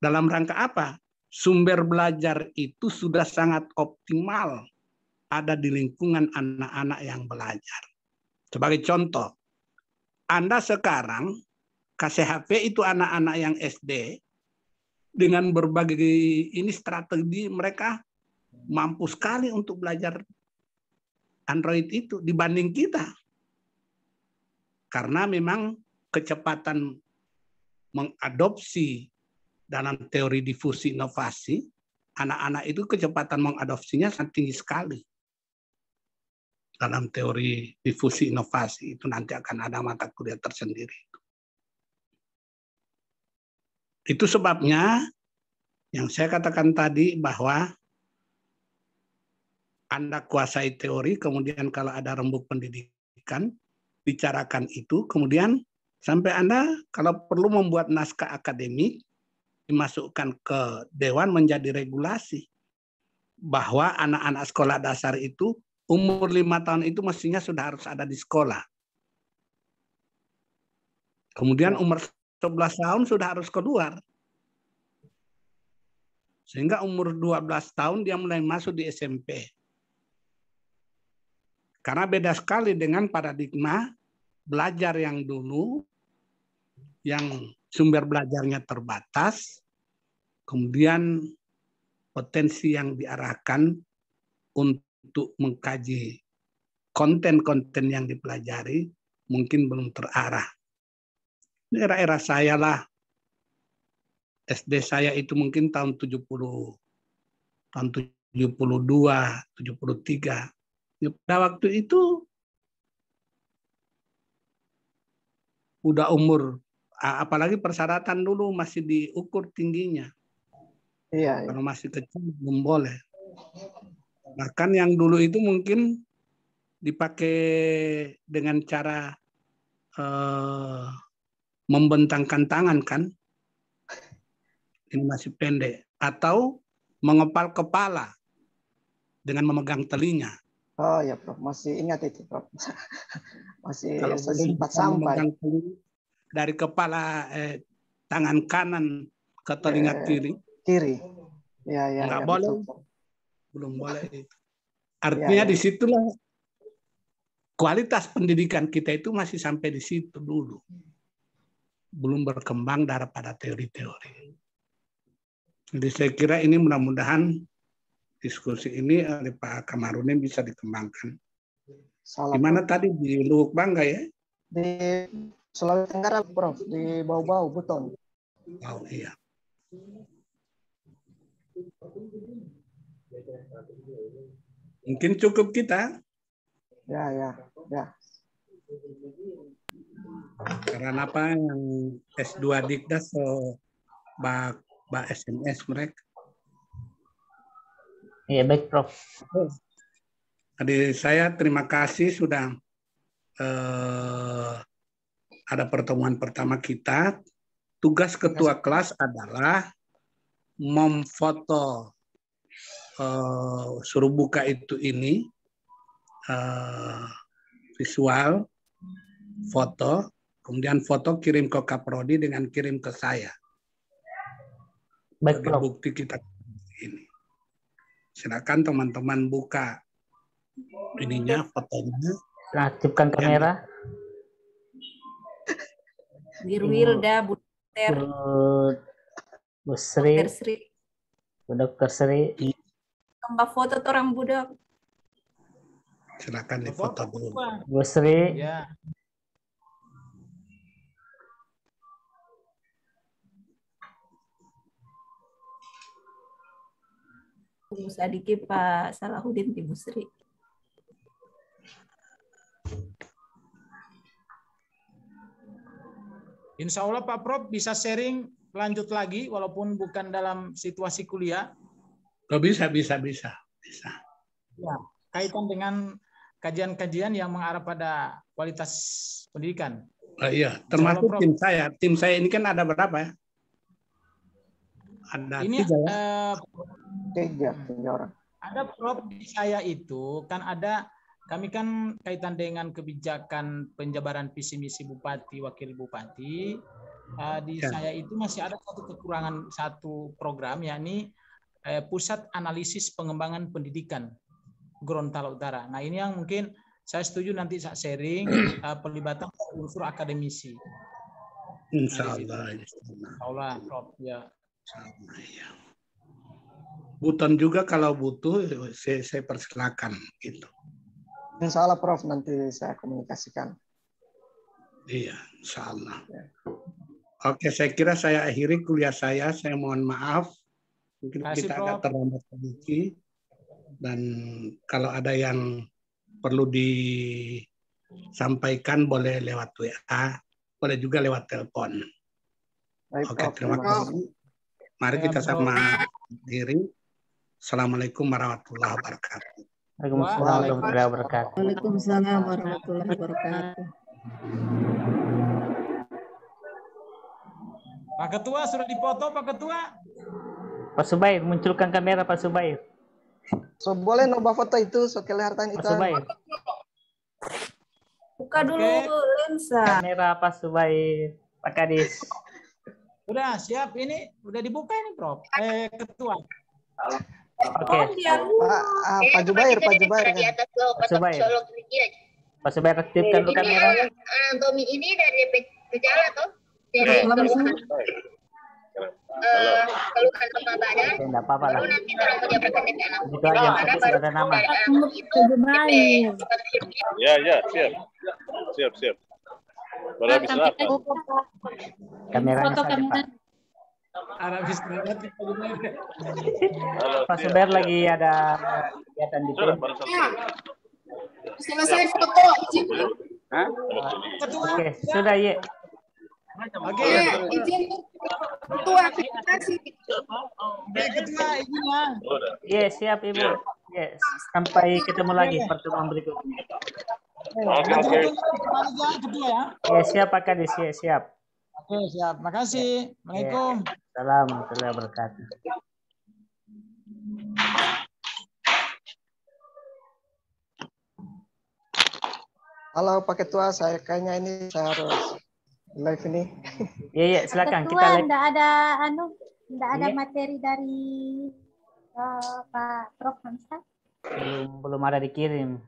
dalam rangka apa? Sumber belajar itu sudah sangat optimal ada di lingkungan anak-anak yang belajar. Sebagai contoh, Anda sekarang kasih HP itu anak-anak yang SD dengan berbagai ini strategi, mereka mampu sekali untuk belajar Android itu dibanding kita. Karena memang kecepatan mengadopsi dalam teori difusi inovasi, anak-anak itu kecepatan mengadopsinya sangat tinggi sekali. Dalam teori difusi inovasi itu nanti akan ada mata kuliah tersendiri. Itu sebabnya yang saya katakan tadi bahwa Anda kuasai teori, kemudian kalau ada rembuk pendidikan, bicarakan itu, kemudian sampai Anda kalau perlu membuat naskah akademik, dimasukkan ke Dewan menjadi regulasi. Bahwa anak-anak sekolah dasar itu umur 5 tahun itu mestinya sudah harus ada di sekolah. Kemudian umur 11 tahun sudah harus keluar. Sehingga umur 12 tahun dia mulai masuk di SMP. Karena beda sekali dengan paradigma belajar yang dulu, yang sumber belajarnya terbatas, kemudian potensi yang diarahkan untuk mengkaji konten-konten yang dipelajari mungkin belum terarah. Di era-era saya lah, SD saya itu mungkin tahun 70, tahun 72, 73. Pada waktu itu udah umur, apalagi persyaratan dulu masih diukur tingginya. Iya. Kalau masih kecil belum boleh. Bahkan yang dulu itu mungkin dipakai dengan cara membentangkan tangan kan, ini masih pendek, atau mengepal kepala dengan memegang telinga. Oh ya Prof, masih ingat itu Prof. Masih sempat sampai. Dari kepala tangan kanan ke telinga kiri. Kiri. Ya, nggak boleh. Betul. Belum boleh itu. Artinya disitulah kualitas pendidikan kita itu masih sampai di situ dulu. Belum berkembang daripada teori-teori. Jadi saya kira ini mudah-mudahan diskusi ini oleh Pak Kamarudin bisa dikembangkan. Di mana tadi di Luwuk Bangga ya? Di Sulawesi Tenggara Prof, di Bau-Bau Buton. Oh iya. Mungkin cukup kita. Ya. Karena apa yang S2 Dikdas bak SMS mereka. Iya baik Prof. Jadi saya terima kasih sudah ada pertemuan pertama kita. Tugas ketua kelas adalah memfoto suruh buka itu ini visual foto, kemudian foto kirim ke Kaprodi dengan kirim ke saya. Baik, Prof. Bukti kita ini. Silakan teman-teman buka ininya, fotonya. Aktifkan kamera. Wirwilda, Bu Sri. Bu Dokter Sri. Tambah foto tuh orang budak. Silakan difoto dulu. Bu Sri. Ya. Bu Sadiki, Pak Salahuddin, Ibu Sri. Insya Allah Pak Prof bisa sharing lanjut lagi walaupun bukan dalam situasi kuliah. Oh, bisa. Ya, kaitan dengan kajian-kajian yang mengarah pada kualitas pendidikan. Iya, termasuk tim saya ini kan ada berapa ya? Ada ini 3 ya? 3 orang. Ada Prof di saya itu kan ada, kami kan kaitan dengan kebijakan penjabaran visi misi bupati, wakil bupati. Di saya itu masih ada satu kekurangan, satu program, yakni Pusat Analisis Pengembangan Pendidikan Gorontalo Utara. Nah ini yang mungkin saya setuju nanti saya sharing pelibatan unsur akademisi. Insya Allah. Prof. Ya. Buton juga kalau butuh saya persilakan gitu. Insya Allah Prof, nanti saya komunikasikan. Iya, insya Allah. Oke, saya kira saya akhiri kuliah saya. Saya mohon maaf. Mungkin kita agak terlambat sedikit. Dan kalau ada yang perlu disampaikan boleh lewat WA, boleh juga lewat telepon. Oke, terima kasih. Mari kita sama akhiri. Assalamualaikum warahmatullahi wabarakatuh. Waalaikumsalam warahmatullahi wabarakatuh. Waalaikumsalam warahmatullahi wabarakatuh. Pak Ketua sudah dipoto, Pak Ketua. Pak Subair, munculkan kamera Pak Subair. So boleh nambah foto itu, so kelihatan itu. Pak Subair. Buka dulu lensa. Kamera Pak Subair, Pak Kadis. Udah siap ini, udah dibuka ini Prof. Ketua. Oke. Pak Jubair. Pak Subair aktifkan dulu kamera. Anatomi ini dari gejala atau dari keluhan kepala badan. Enggak apa-apa lah. Lalu nanti kalau mau diapakan DP anak. Itu aja yang penting sudah ada nama. Ya, siap. Baru habis lah. Kameranya saja, Pak. Halo, Pak Subair lagi ada kegiatan di sini. Selesai foto. Oke, sudah ya. Oke. Izin ketua, terima kasih. Ketua izinnya. Iya, siap Ibu. Yes. Sampai ketemu lagi pertemuan berikutnya. Oke. Ketua ya. Ya, siap Pak Kadis, ya, siap. Oke, siap. Makasih. Assalamualaikum. Assalamualaikum warahmatullahi wabarakatuh. Halo Pak Ketua, saya kayaknya ini saya harus live ini. Iya, silakan Ketua, kita live. Enggak ada materi dari Pak Prof Hamzah. Belum ada dikirim.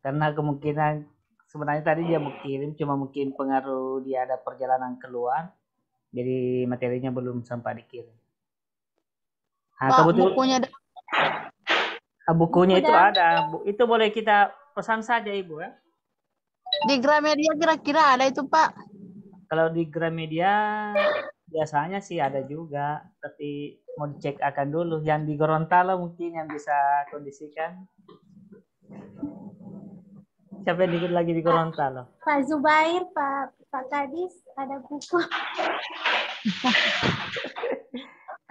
Karena kemungkinan sebenarnya tadi dia mau kirim, cuma mungkin pengaruh dia ada perjalanan keluar. Jadi materinya belum sempat dikirim. Nah, Pak, bukunya itu ada. Itu boleh kita pesan saja Ibu ya. Di Gramedia kira-kira ada itu Pak? Kalau di Gramedia biasanya sih ada juga, tapi mau dicek akan dulu. Yang di Gorontalo mungkin yang bisa kondisikan. Siapa yang ikut lagi di Gorontalo? Pak Zubair, Pak Kadis, ada buku.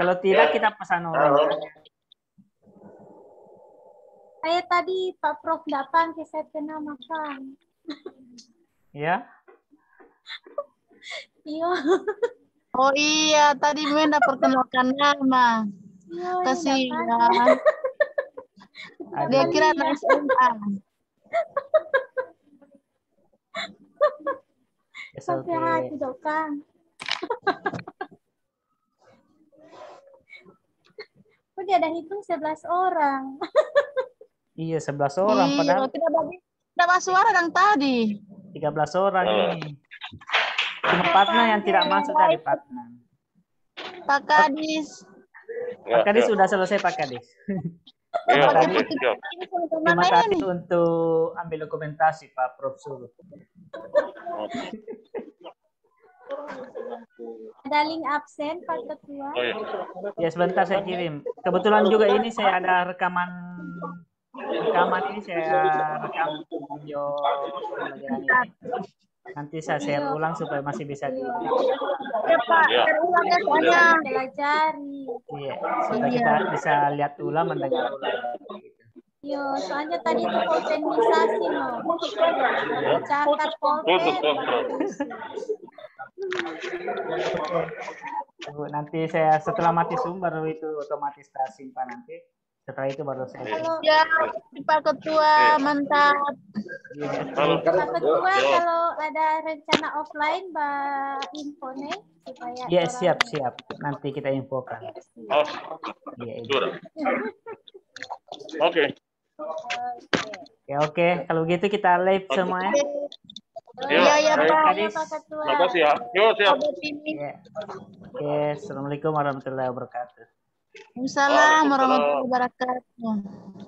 Kalau tidak kita pesan orang. Saya tadi Pak Prof datang ke saya pernah makan. Ya? Iya. Oh iya, tadi Menda perkenalkan nama. Kasih ya. Dia kira anak SMA. Sampai hati dong Kang. Kok dia ada hitung 11 orang. Iya, 11 orang. Padahal tidak suara yang tadi. 13 orang ini. Cuma Patna yang tidak masuk dari Patna. Pak Kadis. Ya, Pak Kadis ya. sudah selesai Pak Kadis. Iya, Cuma oke, tadi, siap. cuma tadi untuk ambil dokumentasi Pak Prof suruh. Ada link absen Pak Ketua. Oh, iya. Ya sebentar saya kirim. Kebetulan juga ini saya ada rekaman ini saya rekam video pembelajaran ini. Nanti saya share ulang supaya masih bisa di. Ya Pak, Ya. terulang ya soalnya. Pelajari. Iya, supaya kita bisa lihat ulang, mendengar ulang. Yo, soalnya tadi itu polpenisasi loh. Catat polpen. Tunggu, nanti saya setelah mati Zoom baru itu otomatis tersimpan nanti. Setelah itu baru saya. Ya, Pak Ketua, mantap. Pak Ketua, kalau ada rencana offline, Mbak info nih supaya. Ya, siap. Nanti kita infokan. Oh, Iya. sudah. Oke. Ya, oke. Kalau gitu kita live semua ya. Iya, Pak. Kadis. Pak Ketua. Terima kasih ya. Yuk, siap. Ya. Oke, assalamualaikum warahmatullahi wabarakatuh. Waalaikumsalam warahmatullahi wabarakatuh.